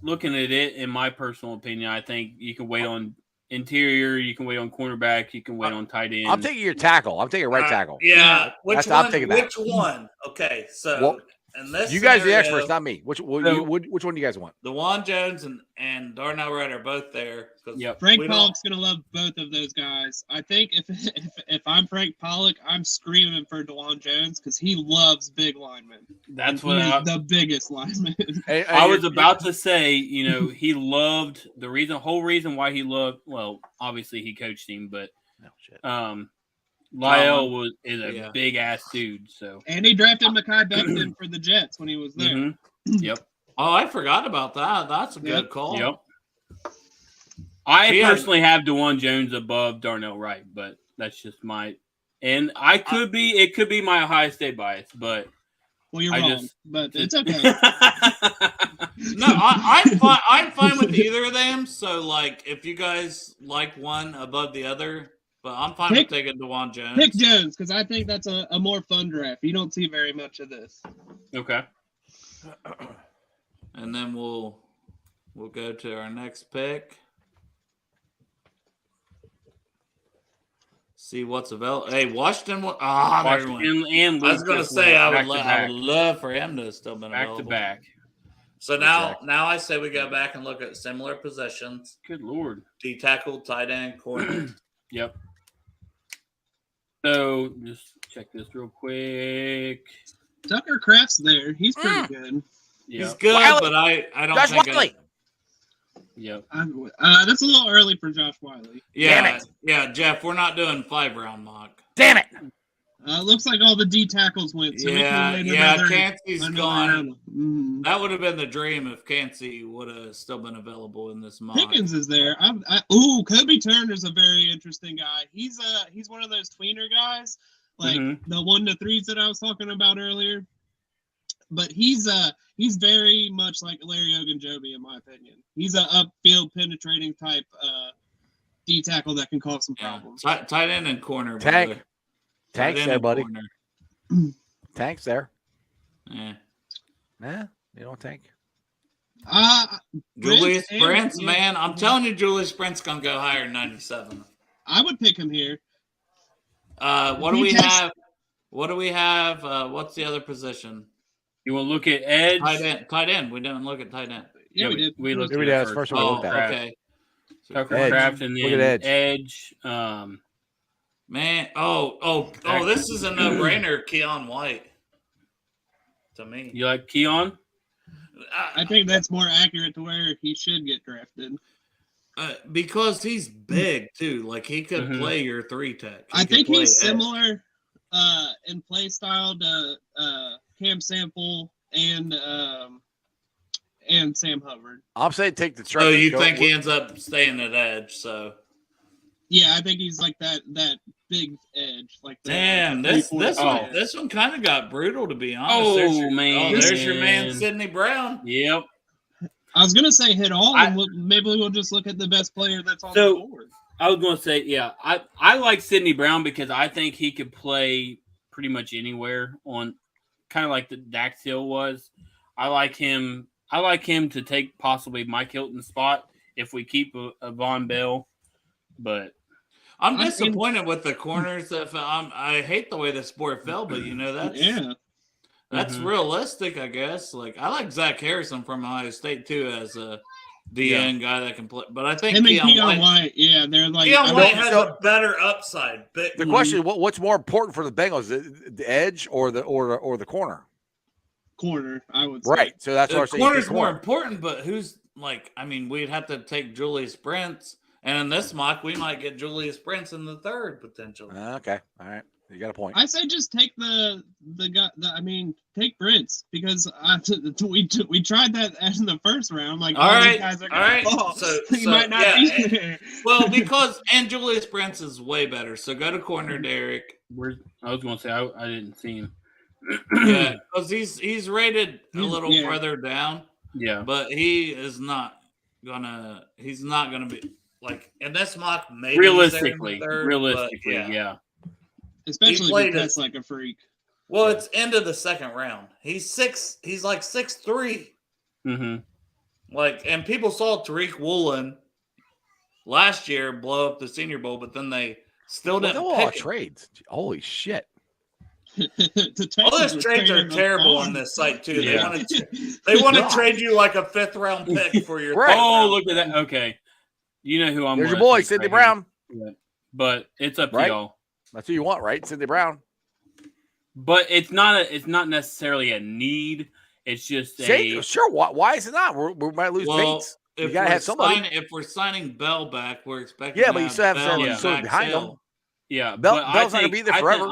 [SPEAKER 4] looking at it. In my personal opinion, I think you can wait on interior, you can wait on cornerback, you can wait on tight end.
[SPEAKER 7] I'm taking your tackle. I'm taking right tackle.
[SPEAKER 5] Yeah. Which
[SPEAKER 7] That's- I'm
[SPEAKER 5] one?
[SPEAKER 7] taking that.
[SPEAKER 5] Which one? Okay, so
[SPEAKER 7] Well,
[SPEAKER 5] in this
[SPEAKER 7] You guys are the
[SPEAKER 5] scenario,
[SPEAKER 7] experts, not me. Which
[SPEAKER 4] So-
[SPEAKER 7] which one do you guys want?
[SPEAKER 5] DeJuan Jones and Darnell Wright are both there. 'Cause
[SPEAKER 4] Yep.
[SPEAKER 8] Frank
[SPEAKER 5] we don't-
[SPEAKER 8] Pollock's gonna love both of those guys. I think if I'm Frank Pollock, I'm screaming for DeJuan Jones because he loves big linemen.
[SPEAKER 4] That's
[SPEAKER 8] He
[SPEAKER 4] what
[SPEAKER 8] is
[SPEAKER 4] I,
[SPEAKER 8] the biggest lineman.
[SPEAKER 4] I was about to say. You know, he loved the whole reason why he loved. Well, obviously he coached him, but
[SPEAKER 7] Oh, shit.
[SPEAKER 4] Lyle is a
[SPEAKER 5] Yeah.
[SPEAKER 4] big ass dude. So
[SPEAKER 8] And he drafted Mekhi Becton for the Jets when he was there.
[SPEAKER 4] mhm. Yep.
[SPEAKER 5] Oh, I forgot about that. That's a good
[SPEAKER 8] Yep.
[SPEAKER 5] call.
[SPEAKER 4] Yep. I
[SPEAKER 5] Yeah.
[SPEAKER 4] personally have DeJuan Jones above Darnell Wright, but that's just my. And I could be. It could be my Ohio State bias, but
[SPEAKER 8] Well, you're
[SPEAKER 4] I
[SPEAKER 8] wrong,
[SPEAKER 4] just-
[SPEAKER 8] but it's okay.
[SPEAKER 5] No, I'm fine. I'm fine with either of them. So, like, if you guys like one above the other, but I'm fine
[SPEAKER 8] Pick-
[SPEAKER 5] with taking DeJuan Jones.
[SPEAKER 8] Pick Jones because I think that's a more fun draft. You don't see very much of this.
[SPEAKER 4] okay.
[SPEAKER 5] And then we'll go to our next pick. See what's available. Hey, Washington. There he went.
[SPEAKER 4] Washington and
[SPEAKER 5] I was
[SPEAKER 4] Luke
[SPEAKER 5] going to
[SPEAKER 4] just
[SPEAKER 5] say
[SPEAKER 4] went
[SPEAKER 5] I
[SPEAKER 4] back
[SPEAKER 5] would,
[SPEAKER 4] to
[SPEAKER 5] I
[SPEAKER 4] back,
[SPEAKER 5] would love for him to have still been
[SPEAKER 4] back
[SPEAKER 5] available.
[SPEAKER 4] to back.
[SPEAKER 5] So now,
[SPEAKER 7] Exactly.
[SPEAKER 5] now I say we go back and look at similar positions:
[SPEAKER 4] Good lord.
[SPEAKER 5] D tackle, tight end, corner.
[SPEAKER 4] Yep. So just check this real quick.
[SPEAKER 8] Tucker Kraft's there. He's pretty good.
[SPEAKER 5] He's
[SPEAKER 4] Yep.
[SPEAKER 5] good,
[SPEAKER 7] Wiley.
[SPEAKER 5] but I don't
[SPEAKER 7] Josh
[SPEAKER 5] think.
[SPEAKER 7] Wiley.
[SPEAKER 4] Yep.
[SPEAKER 8] That's a little early for Josh Wiley.
[SPEAKER 5] Yeah,
[SPEAKER 7] Damn it.
[SPEAKER 5] yeah, Jeff. We're not doing 5-round mock.
[SPEAKER 7] Damn it!
[SPEAKER 8] Looks like all the D tackles went. So we
[SPEAKER 5] Yeah,
[SPEAKER 8] can win
[SPEAKER 5] yeah,
[SPEAKER 8] another,
[SPEAKER 5] Cansey's
[SPEAKER 8] another
[SPEAKER 5] gone.
[SPEAKER 8] round. Mhm.
[SPEAKER 5] That would have been the dream if Cansey would have still been available in this mock.
[SPEAKER 8] Pickens is there. Ooh, Kobe Turner's a very interesting guy. He's one of those tweener guys, like the 1 to 3s that I was talking about earlier. But he's very much like Larry Ogunjobi in my opinion. He's a upfield penetrating type D tackle that can cause some problems.
[SPEAKER 5] Tight end and corner.
[SPEAKER 7] Tank.
[SPEAKER 5] brother.
[SPEAKER 7] Tank's
[SPEAKER 5] Tight end
[SPEAKER 7] there,
[SPEAKER 5] and
[SPEAKER 7] buddy.
[SPEAKER 5] corner.
[SPEAKER 7] Tank's there.
[SPEAKER 5] Yeah.
[SPEAKER 7] Yeah, you don't tank.
[SPEAKER 5] Julius
[SPEAKER 8] Brent,
[SPEAKER 5] Brents,
[SPEAKER 8] yeah.
[SPEAKER 5] man. I'm telling you, Julius Brents going to go higher than 97.
[SPEAKER 8] I would pick him here.
[SPEAKER 5] What do we have? What do we have? What's the other position?
[SPEAKER 4] You want to look at edge?
[SPEAKER 5] Tight end. We didn't look at tight end.
[SPEAKER 8] Yeah, we did.
[SPEAKER 4] We looked
[SPEAKER 7] Here
[SPEAKER 4] at
[SPEAKER 7] we
[SPEAKER 4] it
[SPEAKER 7] go. That's the first one we
[SPEAKER 5] Oh,
[SPEAKER 7] looked at.
[SPEAKER 5] okay.
[SPEAKER 4] Tucker
[SPEAKER 7] Edge.
[SPEAKER 4] Craft and
[SPEAKER 7] Look
[SPEAKER 4] then
[SPEAKER 7] at
[SPEAKER 4] edge.
[SPEAKER 5] Man, this is a no-brainer, Keon White. To me,
[SPEAKER 4] You like Keon?
[SPEAKER 8] I think that's more accurate to where he should get drafted.
[SPEAKER 5] because he's big too. Like he could play your 3 tech.
[SPEAKER 8] I think he's
[SPEAKER 5] edge.
[SPEAKER 8] similar in play style to Cam Sample and Sam Hubbard.
[SPEAKER 7] I'm saying take the
[SPEAKER 5] So
[SPEAKER 7] trade.
[SPEAKER 5] you think he ends up staying at edge? So
[SPEAKER 8] Yeah, I think he's like that big edge. Like the
[SPEAKER 5] damn, this
[SPEAKER 8] 3-4.
[SPEAKER 5] one kind of got brutal to be honest.
[SPEAKER 4] Oh, man.
[SPEAKER 5] there's your man Sidney Brown.
[SPEAKER 4] Yep.
[SPEAKER 8] I was gonna say hit all, and maybe we'll just look at the best player that's on the board.
[SPEAKER 4] I was going to say, yeah, I like Sidney Brown because I think he could play pretty much anywhere on kind of like the Dax Hill was. I like him to take possibly Mike Hilton's spot if we keep a Von Bell, but
[SPEAKER 5] I'm disappointed with the corners. I hate the way the sport fell, but that's realistic, I guess. Like I like Zach Harrison from Ohio State too as a DN guy that can play. But I think
[SPEAKER 8] Him and Keon White, they're like
[SPEAKER 5] Keon White has a better upside. But
[SPEAKER 7] The question: what's more important for the Bengals, the edge or the corner?
[SPEAKER 8] corner, I would say.
[SPEAKER 7] Right. So that's
[SPEAKER 5] the
[SPEAKER 7] what I'm
[SPEAKER 5] corner's
[SPEAKER 7] saying.
[SPEAKER 5] more important. But who's like? I mean, we'd have to take Julius Brents, and in this mock, we might get Julius Brents in the 3rd potentially.
[SPEAKER 7] Okay. All right. You got a point.
[SPEAKER 8] I say just take the guy. Take Brents because we tried that in the first round. Like
[SPEAKER 5] all
[SPEAKER 8] these
[SPEAKER 5] right,
[SPEAKER 8] guys are
[SPEAKER 5] all right.
[SPEAKER 8] fall.
[SPEAKER 5] So
[SPEAKER 8] he might not be there.
[SPEAKER 5] Well, because Julius Brents is way better. So go to corner, Derek.
[SPEAKER 4] I was going to say I didn't see him.
[SPEAKER 5] Yeah, because he's rated a little further down.
[SPEAKER 4] Yeah,
[SPEAKER 5] but he's not gonna be like in this mock. Maybe
[SPEAKER 4] realistically,
[SPEAKER 5] but
[SPEAKER 4] yeah.
[SPEAKER 8] Especially if he cuts like a freak.
[SPEAKER 5] Well, it's end of the 2nd round. He's like 6'3".
[SPEAKER 4] Mm-hmm.
[SPEAKER 5] Like, and people saw Tariq Woolen last year blow up the Senior Bowl, but then they still didn't pick him.
[SPEAKER 7] Trades. Holy shit.
[SPEAKER 5] All those trades are terrible on this site too.
[SPEAKER 4] Yeah.
[SPEAKER 5] They want to trade you like a 5th round pick for your
[SPEAKER 7] Right.
[SPEAKER 4] Oh, look at that. Okay, you know who I'm.
[SPEAKER 7] There's your
[SPEAKER 4] gonna
[SPEAKER 7] boy,
[SPEAKER 4] take
[SPEAKER 7] Sidney
[SPEAKER 4] right here.
[SPEAKER 7] Brown.
[SPEAKER 4] Yeah. But it's up to
[SPEAKER 7] Right.
[SPEAKER 4] y'all.
[SPEAKER 7] That's who you want, right? Sidney Brown.
[SPEAKER 4] But it's not necessarily a need. It's just
[SPEAKER 7] Sure. Why is it not? We might lose Bates. You gotta have somebody.
[SPEAKER 5] If we're signing Bell back, we're expecting.
[SPEAKER 7] Yeah, but you still have
[SPEAKER 5] Bell
[SPEAKER 7] somebody
[SPEAKER 5] and
[SPEAKER 7] sort of
[SPEAKER 5] Zach
[SPEAKER 7] behind
[SPEAKER 5] Hill.
[SPEAKER 7] them.
[SPEAKER 4] Yeah,
[SPEAKER 7] Bell's
[SPEAKER 4] but
[SPEAKER 7] not gonna be there forever.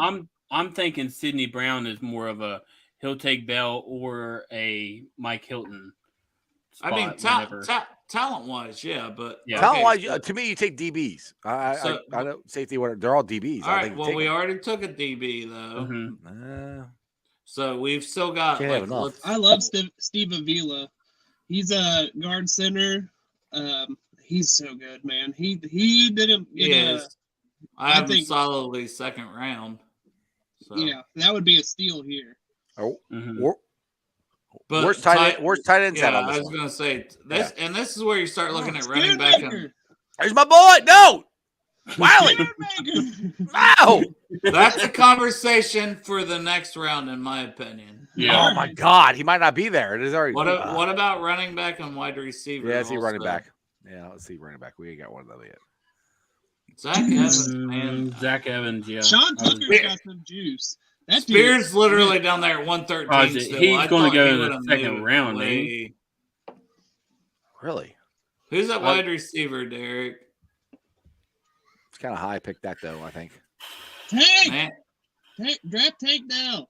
[SPEAKER 4] I'm thinking Sidney Brown is more of a he'll take Bell or a Mike Hilton.
[SPEAKER 5] I mean,
[SPEAKER 4] spot
[SPEAKER 5] talent wise, yeah, but
[SPEAKER 7] Talent wise, to me, you take DBs. I know safety. They're all DBs.
[SPEAKER 5] All right. Well, we already took a DB though,
[SPEAKER 4] Mm-hmm.
[SPEAKER 5] so we've still got.
[SPEAKER 7] Can't have enough.
[SPEAKER 8] I love Steve Avila. He's a guard center. He's so good, man. He didn't.
[SPEAKER 5] I think solidly 2nd round. So.
[SPEAKER 8] Yeah, that would be a steal here.
[SPEAKER 7] Oh,
[SPEAKER 4] Mm-hmm.
[SPEAKER 5] But
[SPEAKER 7] where's tight ends at on
[SPEAKER 5] I
[SPEAKER 7] this
[SPEAKER 5] was
[SPEAKER 7] one?
[SPEAKER 5] going to say this, and this is where you start looking at running back.
[SPEAKER 7] There's my boy. No, Wiley. No.
[SPEAKER 5] That's a conversation for the next round, in my opinion.
[SPEAKER 4] Yeah.
[SPEAKER 7] Oh my God, he might not be there. It is already.
[SPEAKER 5] What about running back and wide receiver?
[SPEAKER 7] Yeah, let's see running back. Yeah, let's see running back. We ain't got one of them yet.
[SPEAKER 5] Zach Evans, man.
[SPEAKER 4] Zach Evans, yeah.
[SPEAKER 8] Sean Tucker's got some juice. That
[SPEAKER 5] Spears literally down there at 113.
[SPEAKER 4] He's going to go in the 2nd round, man.
[SPEAKER 7] Really?
[SPEAKER 5] Who's that wide receiver, Derek?
[SPEAKER 7] It's kind of high. Pick that though. I think.
[SPEAKER 8] Tank. Draft Tank Dell.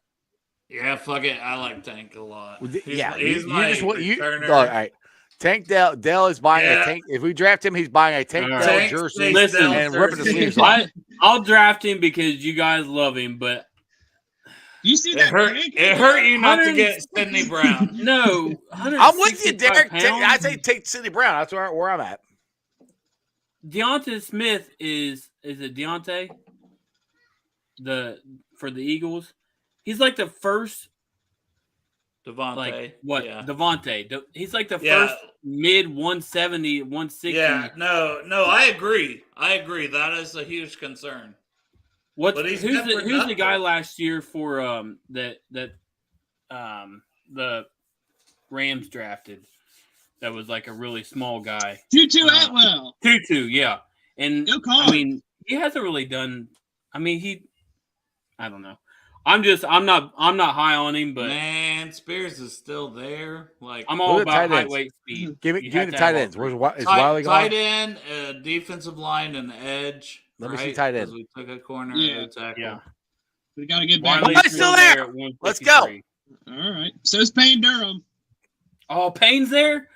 [SPEAKER 5] Yeah, fuck it. I like Tank a lot.
[SPEAKER 7] Well,
[SPEAKER 5] He's
[SPEAKER 7] yeah,
[SPEAKER 5] my, he's
[SPEAKER 7] you
[SPEAKER 5] my
[SPEAKER 7] just want you.
[SPEAKER 5] returner.
[SPEAKER 7] All right, Tank Dell is buying
[SPEAKER 5] Yeah.
[SPEAKER 7] a tank. If we draft him, he's buying a Tank
[SPEAKER 4] All
[SPEAKER 7] Dell
[SPEAKER 4] right.
[SPEAKER 5] Tank
[SPEAKER 7] jersey
[SPEAKER 5] stays
[SPEAKER 4] Listen,
[SPEAKER 5] down
[SPEAKER 7] and ripping the
[SPEAKER 5] Thursday.
[SPEAKER 7] sleeves off.
[SPEAKER 4] I'll draft him because you guys love him, but
[SPEAKER 8] You see
[SPEAKER 5] It
[SPEAKER 8] that?
[SPEAKER 5] hurt.
[SPEAKER 8] rank?
[SPEAKER 5] It hurt you not to get Sidney Brown.
[SPEAKER 4] no.
[SPEAKER 7] I'm with you,
[SPEAKER 4] 165
[SPEAKER 7] Derek. I
[SPEAKER 4] pounds?
[SPEAKER 7] say take Sidney Brown. That's where I'm at.
[SPEAKER 4] Deontay Smith is it Deontay? For the Eagles, he's like the first,
[SPEAKER 5] Devontae.
[SPEAKER 4] like what
[SPEAKER 5] Yeah.
[SPEAKER 4] Devontae. He's like the
[SPEAKER 5] Yeah.
[SPEAKER 4] first mid 170, 160.
[SPEAKER 5] Yeah. No. I agree. That is a huge concern.
[SPEAKER 4] What's
[SPEAKER 5] But he's
[SPEAKER 4] who's
[SPEAKER 5] been
[SPEAKER 4] the guy
[SPEAKER 5] productive.
[SPEAKER 4] last year for the Rams drafted that was like a really small guy?
[SPEAKER 8] Tutu Atwell.
[SPEAKER 4] Tutu, yeah. And
[SPEAKER 8] Go call
[SPEAKER 4] I mean, he hasn't really done. I mean, I don't know. I'm not high on him, but
[SPEAKER 5] Man, Spears is still there. Like
[SPEAKER 4] I'm
[SPEAKER 7] Who
[SPEAKER 4] all
[SPEAKER 7] are the
[SPEAKER 4] about
[SPEAKER 7] tight
[SPEAKER 4] height,
[SPEAKER 7] ends?
[SPEAKER 4] weight, speed.
[SPEAKER 7] Give
[SPEAKER 4] You
[SPEAKER 7] me
[SPEAKER 4] have
[SPEAKER 7] the
[SPEAKER 4] to
[SPEAKER 7] tight
[SPEAKER 4] have all
[SPEAKER 7] ends.
[SPEAKER 4] three.
[SPEAKER 7] Is Wiley gone?
[SPEAKER 5] tight end, defensive line, and edge.
[SPEAKER 7] Let me see
[SPEAKER 5] right?
[SPEAKER 7] tight end.
[SPEAKER 5] 'Cause we took a corner.
[SPEAKER 8] Yeah.
[SPEAKER 5] and a tackle.
[SPEAKER 4] Yeah.
[SPEAKER 8] We got to get back.
[SPEAKER 4] Wiley's
[SPEAKER 7] Wiley's still there.
[SPEAKER 4] at 153.
[SPEAKER 7] Let's go.
[SPEAKER 8] All right. So is Payne Durham.
[SPEAKER 4] Oh, Payne's there.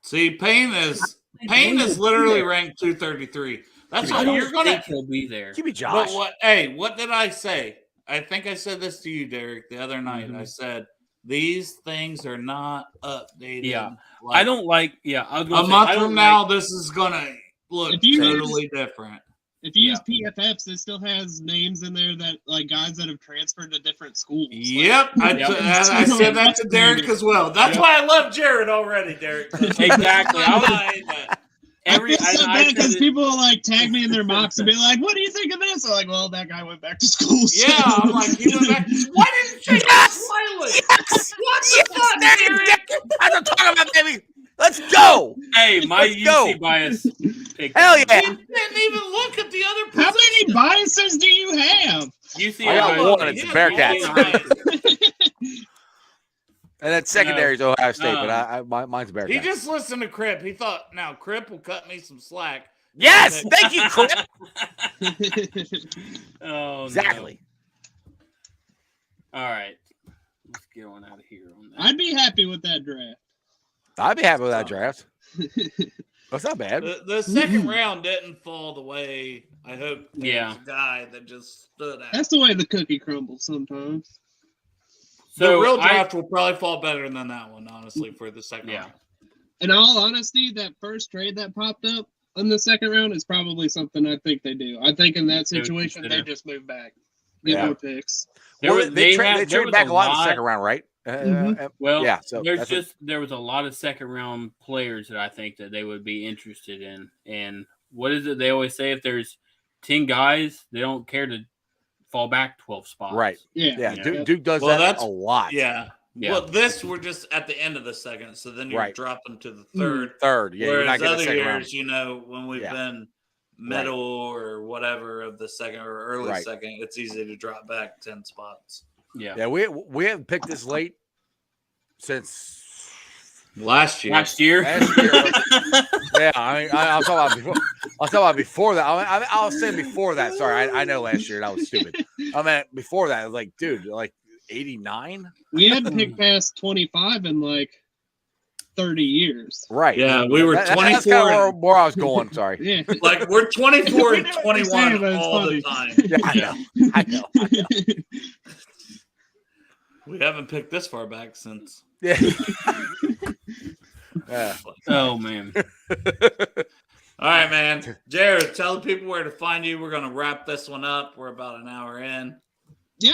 [SPEAKER 5] See, Payne is literally ranked 233. That's
[SPEAKER 4] I
[SPEAKER 5] what
[SPEAKER 4] don't
[SPEAKER 5] you're gonna.
[SPEAKER 4] think he'll be there.
[SPEAKER 7] Give me Josh.
[SPEAKER 5] But what? Hey, what did I say? I think I said this to you, Derek, the other night.
[SPEAKER 4] Mhm.
[SPEAKER 5] I said these things are not updated.
[SPEAKER 4] Yeah.
[SPEAKER 5] Like,
[SPEAKER 4] I don't like. Yeah, I was
[SPEAKER 5] A
[SPEAKER 4] gonna say,
[SPEAKER 5] month
[SPEAKER 4] I don't
[SPEAKER 5] from now,
[SPEAKER 4] like-
[SPEAKER 5] this is gonna look
[SPEAKER 8] If you
[SPEAKER 5] totally different.
[SPEAKER 8] If you use PFFs, it still has names in there that like guys that have transferred to different schools.
[SPEAKER 5] Yep, I
[SPEAKER 8] Yep.
[SPEAKER 5] said that to Derek as well. That's
[SPEAKER 4] Yep.
[SPEAKER 5] why I love Jared already, Derek.
[SPEAKER 4] Exactly. I was
[SPEAKER 5] that.
[SPEAKER 8] I feel so
[SPEAKER 4] I
[SPEAKER 8] bad
[SPEAKER 4] said
[SPEAKER 8] because
[SPEAKER 4] it-
[SPEAKER 8] people will like tag me in their mocks and be like, "What do you think of this?" I'm like, "Well, that guy went back to school." so-
[SPEAKER 5] Yeah, I'm like, he went back. Why didn't you
[SPEAKER 7] Yes!
[SPEAKER 5] Smiley?
[SPEAKER 7] Yes!
[SPEAKER 5] What the fuck,
[SPEAKER 7] There you
[SPEAKER 5] Derek?
[SPEAKER 7] go. That's what I'm talking about, baby. Let's go.
[SPEAKER 4] Hey, my
[SPEAKER 7] Let's go.
[SPEAKER 4] UC bias. picked
[SPEAKER 7] Hell
[SPEAKER 4] him.
[SPEAKER 7] yeah.
[SPEAKER 5] He didn't even look at the other
[SPEAKER 8] How
[SPEAKER 5] position.
[SPEAKER 8] many biases do you have?
[SPEAKER 4] UC
[SPEAKER 7] I got
[SPEAKER 4] bias.
[SPEAKER 7] one. It's
[SPEAKER 5] He
[SPEAKER 7] the
[SPEAKER 5] has
[SPEAKER 7] Bearcats.
[SPEAKER 5] one.
[SPEAKER 7] And then secondary is Ohio State,
[SPEAKER 4] No.
[SPEAKER 7] but mine's Bearcats.
[SPEAKER 5] He just listened to Crip. He thought, now Crip will cut me some slack.
[SPEAKER 7] Yes, thank you, Clip.
[SPEAKER 4] Oh,
[SPEAKER 7] Exactly.
[SPEAKER 4] No. All right. Let's get on out of here on that.
[SPEAKER 8] I'd be happy with that draft.
[SPEAKER 7] I'd be happy with that draft. That's not bad.
[SPEAKER 5] The second round didn't fall the way I hoped.
[SPEAKER 4] Yeah.
[SPEAKER 5] There was a guy that just stood out.
[SPEAKER 8] That's the way the cookie crumbles sometimes.
[SPEAKER 5] The real
[SPEAKER 4] I-
[SPEAKER 5] draft will probably fall better than that one, honestly, for the second
[SPEAKER 4] Yeah.
[SPEAKER 5] round.
[SPEAKER 8] In all honesty, that first trade that popped up in the second round is probably something I think they do. I think in that
[SPEAKER 4] They would
[SPEAKER 8] situation, they
[SPEAKER 4] consider.
[SPEAKER 8] just move back. Get
[SPEAKER 7] Yeah.
[SPEAKER 8] more picks.
[SPEAKER 4] There
[SPEAKER 7] Well,
[SPEAKER 4] was-
[SPEAKER 7] they
[SPEAKER 4] had- there
[SPEAKER 7] traded
[SPEAKER 4] was
[SPEAKER 7] back a lot in the
[SPEAKER 4] lot-
[SPEAKER 7] second round, right?
[SPEAKER 4] Well,
[SPEAKER 7] Yeah, so
[SPEAKER 4] there was a lot of second round players that I think that they would be interested in. And what is it they always say? If there's 10 guys, they don't care to fall back 12 spots.
[SPEAKER 7] Right.
[SPEAKER 8] Yeah.
[SPEAKER 7] Yeah,
[SPEAKER 4] Yeah.
[SPEAKER 7] Duke does
[SPEAKER 5] Well,
[SPEAKER 7] that
[SPEAKER 5] that's-
[SPEAKER 7] a lot.
[SPEAKER 5] Yeah.
[SPEAKER 4] Yeah.
[SPEAKER 5] Well, this we're just at the end of the second, so then you
[SPEAKER 7] Right.
[SPEAKER 5] drop them to the third.
[SPEAKER 7] Third, yeah, you're not
[SPEAKER 5] Whereas
[SPEAKER 7] getting the
[SPEAKER 5] other
[SPEAKER 7] second
[SPEAKER 5] years,
[SPEAKER 7] round.
[SPEAKER 5] you know, when we've
[SPEAKER 7] Yeah.
[SPEAKER 5] been middle or whatever of the second or early
[SPEAKER 7] Right.
[SPEAKER 5] second, it's easy to drop back 10 spots.
[SPEAKER 4] Yeah.
[SPEAKER 7] Yeah, we haven't picked this late since
[SPEAKER 5] Last year.
[SPEAKER 4] Last year.
[SPEAKER 7] last year. Yeah, I mean, I'm talking about before. I'm talking about before that. I was saying before that. Sorry, I know last year that was stupid. I mean, before that, like, dude, like 89,
[SPEAKER 8] We hadn't picked past 25 in like 30 years.
[SPEAKER 7] right?
[SPEAKER 5] Yeah, we were
[SPEAKER 7] That's
[SPEAKER 5] 24
[SPEAKER 7] kind
[SPEAKER 5] and-
[SPEAKER 7] of where I was going. Sorry.
[SPEAKER 8] Yeah.
[SPEAKER 5] Like we're 24 and
[SPEAKER 8] We know what you're
[SPEAKER 5] 21
[SPEAKER 8] saying, but it's
[SPEAKER 5] all the
[SPEAKER 8] funny.
[SPEAKER 5] time.
[SPEAKER 7] Yeah, I know.
[SPEAKER 5] We haven't picked this far back since.
[SPEAKER 7] Yeah. Yeah.
[SPEAKER 4] Oh, man.
[SPEAKER 5] All right, man. Jared, tell the people where to find you. We're gonna wrap this one up. We're about an hour in.
[SPEAKER 8] Yeah,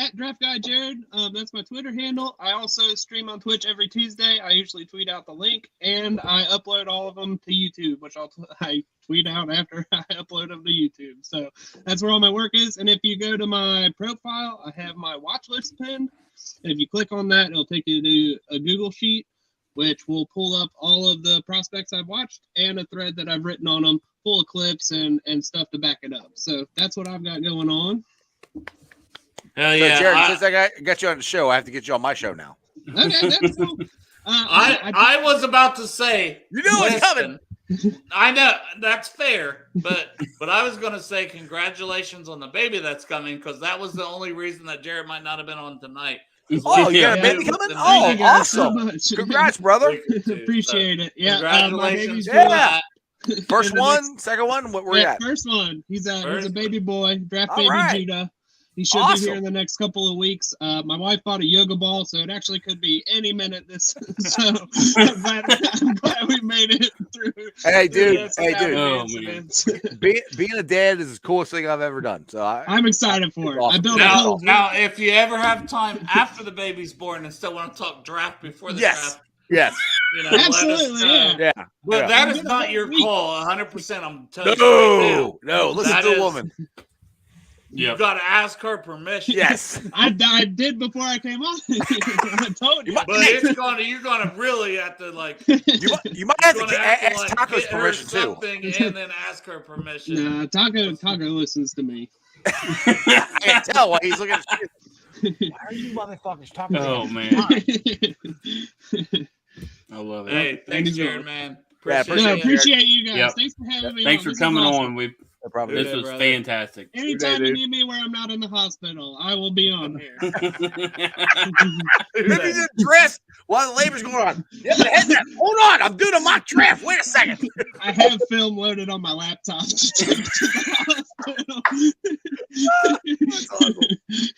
[SPEAKER 8] at Draft Guy Jared. That's my Twitter handle. I also stream on Twitch every Tuesday. I usually tweet out the link, and I upload all of them to YouTube, which I tweet out after I upload them to YouTube. So that's where all my work is. And if you go to my profile, I have my watch list pinned. And if you click on that, it'll take you to a Google sheet, which will pull up all of the prospects I've watched and a thread that I've written on them, full of clips and stuff to back it up. So that's what I've got going on.
[SPEAKER 5] Hell
[SPEAKER 7] So,
[SPEAKER 5] yeah.
[SPEAKER 7] Jared, since I got you on the show, I have to get you on my show now.
[SPEAKER 8] Okay, that's cool.
[SPEAKER 5] I was about to say,
[SPEAKER 7] You knew it was coming.
[SPEAKER 5] I know that's fair, but I was going to say congratulations on the baby that's coming because that was the only reason that Jared might not have been on tonight.
[SPEAKER 7] Oh, you got a
[SPEAKER 8] Yeah.
[SPEAKER 7] baby coming?
[SPEAKER 5] Thank
[SPEAKER 7] Oh,
[SPEAKER 8] you guys so
[SPEAKER 7] awesome.
[SPEAKER 8] much.
[SPEAKER 7] Congrats, brother.
[SPEAKER 8] Appreciate it. Yeah, my
[SPEAKER 5] Congratulations.
[SPEAKER 8] baby's
[SPEAKER 5] for
[SPEAKER 7] Yeah.
[SPEAKER 5] that.
[SPEAKER 7] First
[SPEAKER 8] in the
[SPEAKER 7] one, second one, what were you at?
[SPEAKER 8] First one. He's a
[SPEAKER 5] First?
[SPEAKER 8] baby boy, draft
[SPEAKER 7] All
[SPEAKER 8] baby
[SPEAKER 7] right.
[SPEAKER 8] Judah. He should be
[SPEAKER 7] Awesome.
[SPEAKER 8] here in the next couple of weeks. My wife bought a yoga ball, so it actually could be any minute. This, so I'm glad we made it through.
[SPEAKER 7] Hey, dude.
[SPEAKER 8] Yes,
[SPEAKER 7] Hey, dude.
[SPEAKER 4] Oh,
[SPEAKER 8] incidents.
[SPEAKER 7] Being a dad is the coolest thing I've ever done. So
[SPEAKER 8] I'm excited for it. I
[SPEAKER 7] Awesome.
[SPEAKER 8] built a
[SPEAKER 5] Now,
[SPEAKER 8] whole
[SPEAKER 5] now, if you ever have time after the baby's born and still want to talk draft before the
[SPEAKER 7] Yes.
[SPEAKER 5] draft,
[SPEAKER 7] yes.
[SPEAKER 5] you know, let us
[SPEAKER 8] Absolutely,
[SPEAKER 5] know.
[SPEAKER 8] yeah.
[SPEAKER 7] Yeah.
[SPEAKER 5] But
[SPEAKER 7] Yeah.
[SPEAKER 5] that
[SPEAKER 8] I'm
[SPEAKER 5] is
[SPEAKER 8] gonna
[SPEAKER 5] not
[SPEAKER 8] have
[SPEAKER 5] your
[SPEAKER 8] a week.
[SPEAKER 5] call, 100%. I'm telling you right now.
[SPEAKER 7] No, listen
[SPEAKER 5] That
[SPEAKER 7] to
[SPEAKER 5] is-
[SPEAKER 7] a woman.
[SPEAKER 5] You
[SPEAKER 4] Yep.
[SPEAKER 5] got to ask her permission.
[SPEAKER 7] Yes.
[SPEAKER 8] I did before I came on. I told you.
[SPEAKER 7] You might-
[SPEAKER 5] But you're gonna really have to like
[SPEAKER 7] You might have
[SPEAKER 5] you're
[SPEAKER 7] to
[SPEAKER 5] gonna have to,
[SPEAKER 7] ask
[SPEAKER 5] like,
[SPEAKER 7] Taco's
[SPEAKER 5] get her
[SPEAKER 7] permission too.
[SPEAKER 5] something and then ask her permission.
[SPEAKER 8] Nah, Taco listens to me.
[SPEAKER 7] I can't tell why he's looking at you. Why are you motherfuckers talking to
[SPEAKER 4] Oh
[SPEAKER 7] me?
[SPEAKER 4] man, I love it.
[SPEAKER 5] Hey, thanks,
[SPEAKER 8] He's
[SPEAKER 5] Jared,
[SPEAKER 8] right.
[SPEAKER 5] man.
[SPEAKER 7] Yeah,
[SPEAKER 5] Appreciate
[SPEAKER 8] No,
[SPEAKER 5] it.
[SPEAKER 8] appreciate you guys.
[SPEAKER 4] Yep.
[SPEAKER 8] Thanks for having me.
[SPEAKER 4] Thanks
[SPEAKER 8] on.
[SPEAKER 4] for
[SPEAKER 8] This is
[SPEAKER 4] coming
[SPEAKER 8] awesome.
[SPEAKER 4] on. We
[SPEAKER 7] No problem.
[SPEAKER 5] Good
[SPEAKER 4] this
[SPEAKER 5] day,
[SPEAKER 4] was
[SPEAKER 5] brother.
[SPEAKER 4] fantastic.
[SPEAKER 8] Anytime
[SPEAKER 7] dude.
[SPEAKER 8] you need me where I'm not in the hospital, I will be on here.
[SPEAKER 7] Maybe you're dressed while the labor's going on. Yeah, but head there. Hold on, I'm doing a mock draft. Wait a second.
[SPEAKER 8] I have film loaded on my laptop to take to the hospital.
[SPEAKER 7] That's awesome.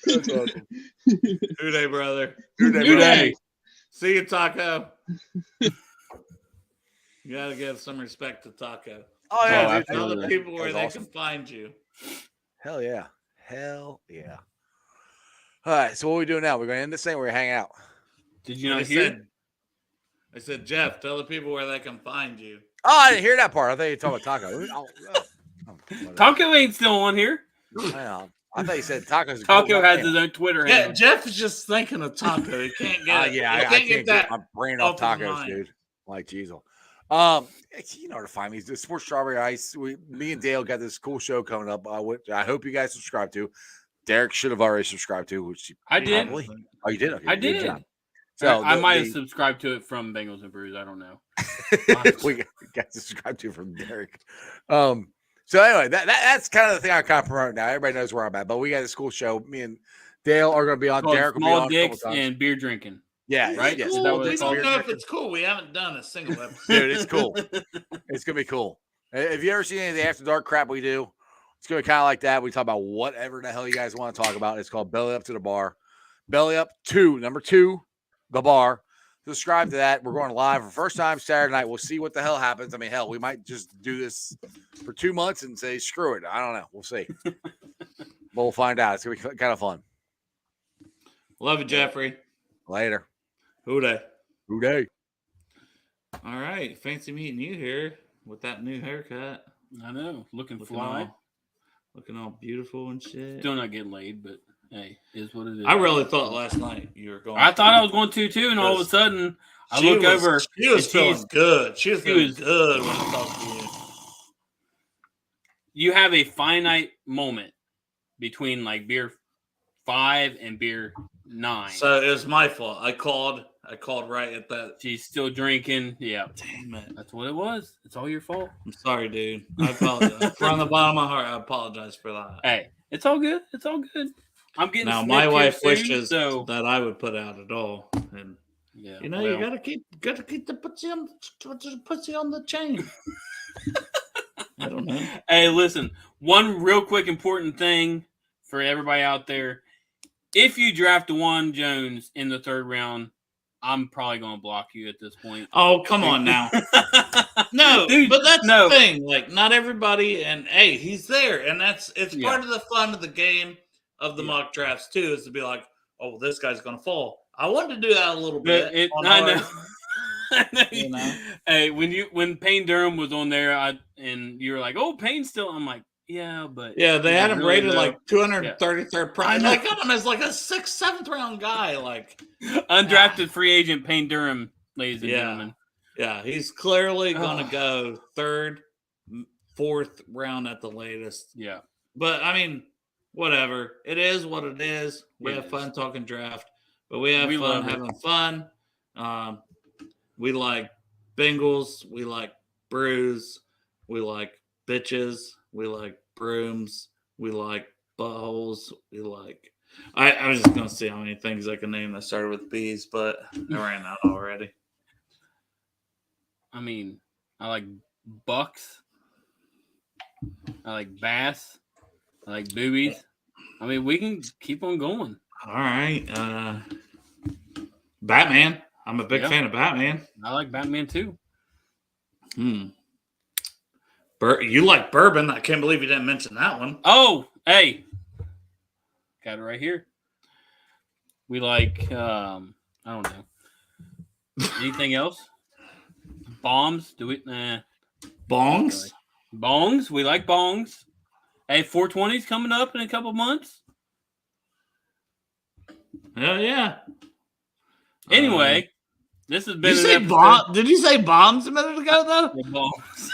[SPEAKER 7] That's awesome.
[SPEAKER 5] Good day, brother.
[SPEAKER 7] Good day,
[SPEAKER 8] Good
[SPEAKER 7] brother.
[SPEAKER 8] day.
[SPEAKER 5] See you, Taco. You gotta give some respect to Taco.
[SPEAKER 7] Oh yeah,
[SPEAKER 4] Oh,
[SPEAKER 7] dude.
[SPEAKER 5] Tell the
[SPEAKER 4] Absolutely.
[SPEAKER 5] people where
[SPEAKER 7] That
[SPEAKER 5] they
[SPEAKER 7] was awesome.
[SPEAKER 5] can find you.
[SPEAKER 7] Hell yeah. Hell yeah. All right, so what are we doing now? We're going to end this thing. We're going to hang out.
[SPEAKER 4] Did you
[SPEAKER 5] I
[SPEAKER 4] not hear?
[SPEAKER 5] said, Jeff, tell the people where they can find you.
[SPEAKER 7] Oh, I didn't hear that part. I thought you were talking about Taco. Whatever.
[SPEAKER 4] Taco ain't still on here.
[SPEAKER 7] Hang on. I thought you said Taco's.
[SPEAKER 4] Taco has his own Twitter
[SPEAKER 5] Yeah,
[SPEAKER 4] handle.
[SPEAKER 5] Jeff is just thinking of Taco. He can't get it.
[SPEAKER 7] Yeah,
[SPEAKER 5] He
[SPEAKER 7] I can't
[SPEAKER 5] get
[SPEAKER 7] get my brain off
[SPEAKER 5] off his
[SPEAKER 7] tacos,
[SPEAKER 5] mind.
[SPEAKER 7] dude. Like Jesus. You know where to find me. The Sports Strawberry Ice. Me and Dale got this cool show coming up. I hope you guys subscribe to. Derek should have already subscribed to, which
[SPEAKER 4] I did.
[SPEAKER 7] probably. Oh, you did? Okay,
[SPEAKER 4] I
[SPEAKER 7] good
[SPEAKER 4] did.
[SPEAKER 7] job.
[SPEAKER 4] I might have
[SPEAKER 7] the-
[SPEAKER 4] subscribed to it from Bengals and Brews. I don't know.
[SPEAKER 7] we got subscribed to from Derek. So anyway, that's kind of the thing I kind of promote now. Everybody knows where I'm at, but we got this cool show. Me and Dale are going to be on.
[SPEAKER 4] Called
[SPEAKER 7] Derek will be
[SPEAKER 4] Small
[SPEAKER 7] on a
[SPEAKER 4] Dicks
[SPEAKER 7] couple times.
[SPEAKER 4] and beer drinking.
[SPEAKER 7] Yeah,
[SPEAKER 4] right?
[SPEAKER 7] Yes,
[SPEAKER 4] Is that
[SPEAKER 5] Cool.
[SPEAKER 4] what
[SPEAKER 5] We
[SPEAKER 4] it's
[SPEAKER 5] don't
[SPEAKER 4] called?
[SPEAKER 5] know if it's cool. We haven't done a single episode.
[SPEAKER 7] Dude, it's cool. It's gonna be cool. If you ever seen any of the After Dark crap we do, it's gonna be kind of like that. We talk about whatever the hell you guys want to talk about. It's called Belly Up to the Bar. Belly Up 2, number 2, the bar. Subscribe to that. We're going live for the first time Saturday night. We'll see what the hell happens. I mean, hell, we might just do this for 2 months and say screw it. I don't know. We'll see. But we'll find out. It's gonna be kind of fun.
[SPEAKER 5] Love you, Jeffrey.
[SPEAKER 7] Later.
[SPEAKER 5] Who day?
[SPEAKER 7] Who day?
[SPEAKER 5] All right. Fancy meeting you here with that new haircut.
[SPEAKER 4] I know. Looking
[SPEAKER 5] Looking
[SPEAKER 4] fly.
[SPEAKER 5] Looking all beautiful and shit.
[SPEAKER 4] Still not getting laid, but hey, is what it is.
[SPEAKER 5] I really thought last night you were going.
[SPEAKER 4] I thought I was going to too, and all of a sudden I
[SPEAKER 5] She
[SPEAKER 4] look
[SPEAKER 5] was-
[SPEAKER 4] over.
[SPEAKER 5] She was
[SPEAKER 4] and
[SPEAKER 5] feeling
[SPEAKER 4] she's-
[SPEAKER 5] good. She was
[SPEAKER 4] she
[SPEAKER 5] feeling
[SPEAKER 4] was-
[SPEAKER 5] good when I talked to you.
[SPEAKER 4] You have a finite moment between like beer 5 and beer 9.
[SPEAKER 5] So it was my fault. I called right at that.
[SPEAKER 4] She's still drinking. Yeah,
[SPEAKER 5] Damn it.
[SPEAKER 4] that's what it was. It's all your fault.
[SPEAKER 5] I'm sorry, dude. I apologize. From the bottom of my heart, I apologize for that.
[SPEAKER 4] Hey, it's all good. It's all good. I'm getting
[SPEAKER 5] Now
[SPEAKER 4] snipped
[SPEAKER 5] my
[SPEAKER 4] here
[SPEAKER 5] wife
[SPEAKER 4] soon,
[SPEAKER 5] wishes
[SPEAKER 4] so
[SPEAKER 5] that I would put out at all, and
[SPEAKER 4] yeah,
[SPEAKER 5] you know you gotta keep the pussy on the chain. I don't know.
[SPEAKER 4] Hey, listen, one real quick important thing for everybody out there. If you draft DeJuan Jones in the 3rd round, I'm probably going to block you at this point.
[SPEAKER 5] Oh, come on now. No,
[SPEAKER 4] Dude,
[SPEAKER 5] but that's
[SPEAKER 4] no.
[SPEAKER 5] the thing. Like, not everybody, and hey, he's there, and it's
[SPEAKER 4] Yeah.
[SPEAKER 5] part of the fun of the game of the
[SPEAKER 4] Yeah.
[SPEAKER 5] mock drafts too, is to be like, oh, well, this guy's gonna fall. I wanted to do that a little bit. on
[SPEAKER 4] I
[SPEAKER 5] ours,
[SPEAKER 4] know. I know.
[SPEAKER 5] You know?
[SPEAKER 4] Hey, when Payne Durham was on there, and you were like, "Oh, Payne's still," I'm like, "Yeah, but
[SPEAKER 5] Yeah, they
[SPEAKER 4] is
[SPEAKER 5] had
[SPEAKER 4] it
[SPEAKER 5] him
[SPEAKER 4] really
[SPEAKER 5] rated
[SPEAKER 4] though?"
[SPEAKER 5] like 233rd
[SPEAKER 4] I
[SPEAKER 5] prime.
[SPEAKER 4] know.
[SPEAKER 5] I got him as like a 6th, 7th round guy. Like,
[SPEAKER 4] undrafted free agent Payne Durham, ladies and
[SPEAKER 5] Yeah.
[SPEAKER 4] gentlemen.
[SPEAKER 5] yeah, he's clearly gonna
[SPEAKER 4] Oh.
[SPEAKER 5] go 3rd, 4th round at the latest.
[SPEAKER 4] Yeah,
[SPEAKER 5] But I mean, whatever. It is what it is. We
[SPEAKER 4] It
[SPEAKER 5] have
[SPEAKER 4] is.
[SPEAKER 5] fun talking draft, but we have
[SPEAKER 4] We
[SPEAKER 5] fun
[SPEAKER 4] love it.
[SPEAKER 5] having fun. We like Bengals. We like brews. We like bitches. We like brooms. We like buttholes. We like. I was just gonna see how many things I can name that started with B's, but I ran out already.
[SPEAKER 4] I mean, I like bucks. I like bass. I like boobies. I mean, we can keep on going.
[SPEAKER 5] All right. Batman. I'm a big fan of Batman.
[SPEAKER 4] I like Batman too.
[SPEAKER 5] You like bourbon. I can't believe you didn't mention that one.
[SPEAKER 4] Oh, hey. Got it right here. We like, I don't know. Anything else? Bombs? Do we? Nah.
[SPEAKER 5] Bongs?
[SPEAKER 4] Bongs? We like bongs. Hey, 420's coming up in a couple months.
[SPEAKER 5] Hell yeah.
[SPEAKER 4] Anyway, this has been
[SPEAKER 5] Did you say bomb? Did you say bombs a minute ago, though?
[SPEAKER 4] Bombs.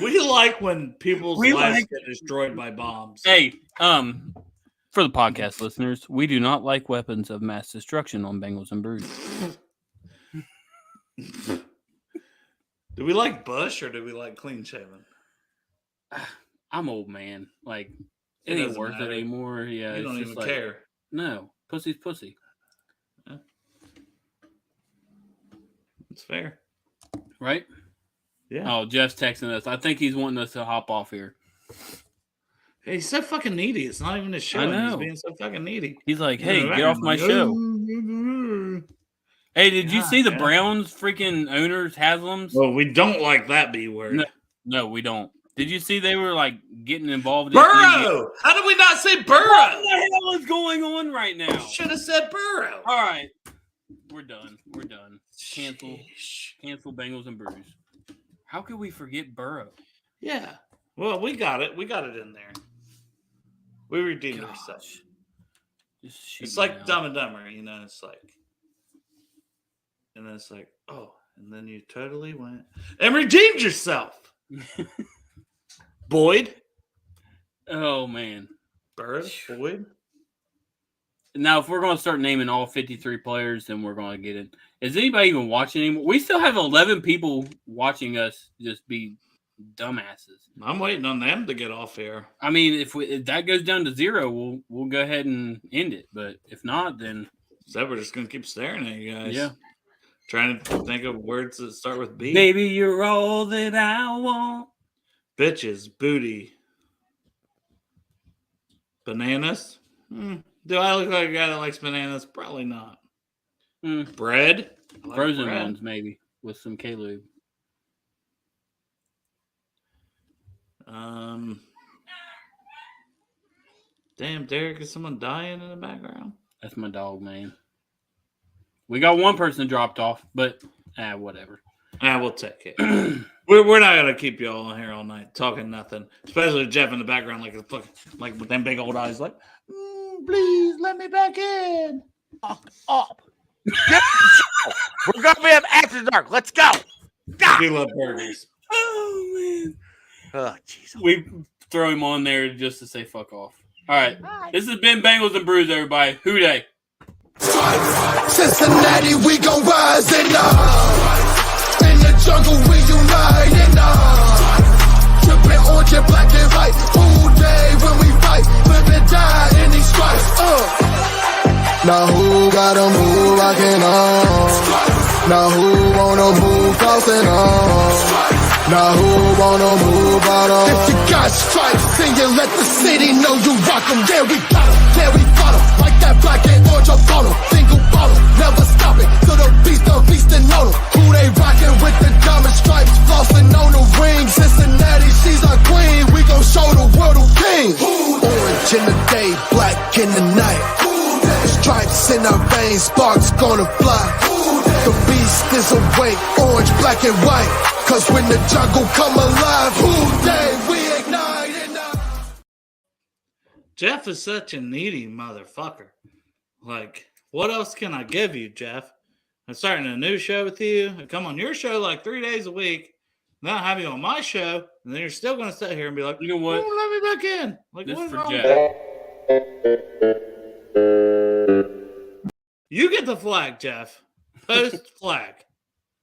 [SPEAKER 5] We like when people's lives
[SPEAKER 4] like-
[SPEAKER 5] get destroyed by bombs.
[SPEAKER 4] Hey, for the podcast listeners, we do not like weapons of mass destruction on Bengals and Brews.
[SPEAKER 5] Do we like Bush or do we like clean shaven?
[SPEAKER 4] I'm old, man. Like,
[SPEAKER 5] It
[SPEAKER 4] it ain't
[SPEAKER 5] doesn't
[SPEAKER 4] worth
[SPEAKER 5] matter.
[SPEAKER 4] it anymore. Yeah,
[SPEAKER 5] You
[SPEAKER 4] it's
[SPEAKER 5] don't
[SPEAKER 4] just
[SPEAKER 5] even
[SPEAKER 4] like,
[SPEAKER 5] care.
[SPEAKER 4] No, pussy's pussy.
[SPEAKER 5] It's fair.
[SPEAKER 4] Right?
[SPEAKER 5] Yeah.
[SPEAKER 4] Oh, Jeff's texting us. I think he's wanting us to hop off here.
[SPEAKER 5] Hey, he's so fucking needy. It's not even his show.
[SPEAKER 4] I
[SPEAKER 5] and
[SPEAKER 4] know.
[SPEAKER 5] He's being so fucking needy.
[SPEAKER 4] He's like, hey,
[SPEAKER 5] Yeah,
[SPEAKER 4] get off my show. Hey, did you
[SPEAKER 5] God,
[SPEAKER 4] see the
[SPEAKER 5] man.
[SPEAKER 4] Browns freaking owners, Haslam's?
[SPEAKER 5] Well, we don't like that B word.
[SPEAKER 4] No, we don't. Did you see they were like getting involved in
[SPEAKER 5] Burrow! How did we not say Burrow?
[SPEAKER 4] What the hell is going on right now?
[SPEAKER 5] Should have said Burrow.
[SPEAKER 4] All right. We're done. We're done. Cancel.
[SPEAKER 5] Sheesh.
[SPEAKER 4] Cancel Bengals and Brews. How could we forget Burrow?
[SPEAKER 5] Yeah. Well, we got it. We got it in there. We redeemed ourselves.
[SPEAKER 4] Gosh. Just shoot
[SPEAKER 5] It's
[SPEAKER 4] me
[SPEAKER 5] like
[SPEAKER 4] now.
[SPEAKER 5] Dumb and Dumber, you know. It's like, and then it's like, oh, and then you totally went and redeemed yourself, Boyd,
[SPEAKER 4] Oh man.
[SPEAKER 5] Burrow, Boyd.
[SPEAKER 4] Now, if we're going to start naming all 53 players, then we're going to get it. Is anybody even watching anymore? We still have 11 people watching us just be dumbasses.
[SPEAKER 5] I'm waiting on them to get off here.
[SPEAKER 4] I mean, if that goes down to 0, we'll go ahead and end it. But if not, then
[SPEAKER 5] So we're just gonna keep staring at you guys.
[SPEAKER 4] yeah.
[SPEAKER 5] Trying to think of words that start with B.
[SPEAKER 4] Baby, you're all that I want.
[SPEAKER 5] Bitches, booty, bananas. Do I look like a guy that likes bananas? Probably not. Bread, I like
[SPEAKER 4] Frozen
[SPEAKER 5] bread.
[SPEAKER 4] ones, maybe, with some K-Lube.
[SPEAKER 5] Damn, Derek, is someone dying in the background?
[SPEAKER 4] That's my dog, man. We got one person dropped off, but whatever.
[SPEAKER 5] We'll take it. we're not gonna keep you all in here all night talking nothing, especially Jeff in the background, like with them big old eyes, like, please let me back in.
[SPEAKER 7] Fuck up. We're gonna be at After Dark. Let's go.
[SPEAKER 5] We love burgers.
[SPEAKER 4] Oh man.
[SPEAKER 7] Oh, jeez.
[SPEAKER 4] We throw him on there just to say fuck off. All right. This has been Bengals and Brews, everybody. Who dey?
[SPEAKER 6] Cincinnati, we gon' rise and in the jungle we unite and trippin' orange and black and white. Whole day when we fight, live and die in these stripes. Now who gotta move rockin' on? Now who wanna move crossin' on? Now who wanna move out on? If you got stripes, then you let the city know you rock 'em. Yeah, we got 'em, yeah, we fought 'em. Like that black and orange up on 'em. Single bottle, never stop it. To the feastin' on 'em. Who they rockin' with the diamond stripes? Flossin' on the ring. Cincinnati, she's our queen. We gon' show the world who king. Orange in the day, black in the night. Stripes in our veins, sparks gonna fly. The beast is awake, orange, black and white. Cause when the jungle come alive, who day we ignite and
[SPEAKER 5] Jeff is such a needy motherfucker. Like, what else can I give you, Jeff? I'm starting a new show with you. I come on your show like 3 days a week. Then I have you on my show, and then you're still going to sit here and be like,
[SPEAKER 4] You know what?
[SPEAKER 5] "Oh, let me back in." Like,
[SPEAKER 4] This
[SPEAKER 5] what's
[SPEAKER 4] for
[SPEAKER 5] wrong?
[SPEAKER 4] Jeff.
[SPEAKER 5] You get the flag, Jeff. Post flag.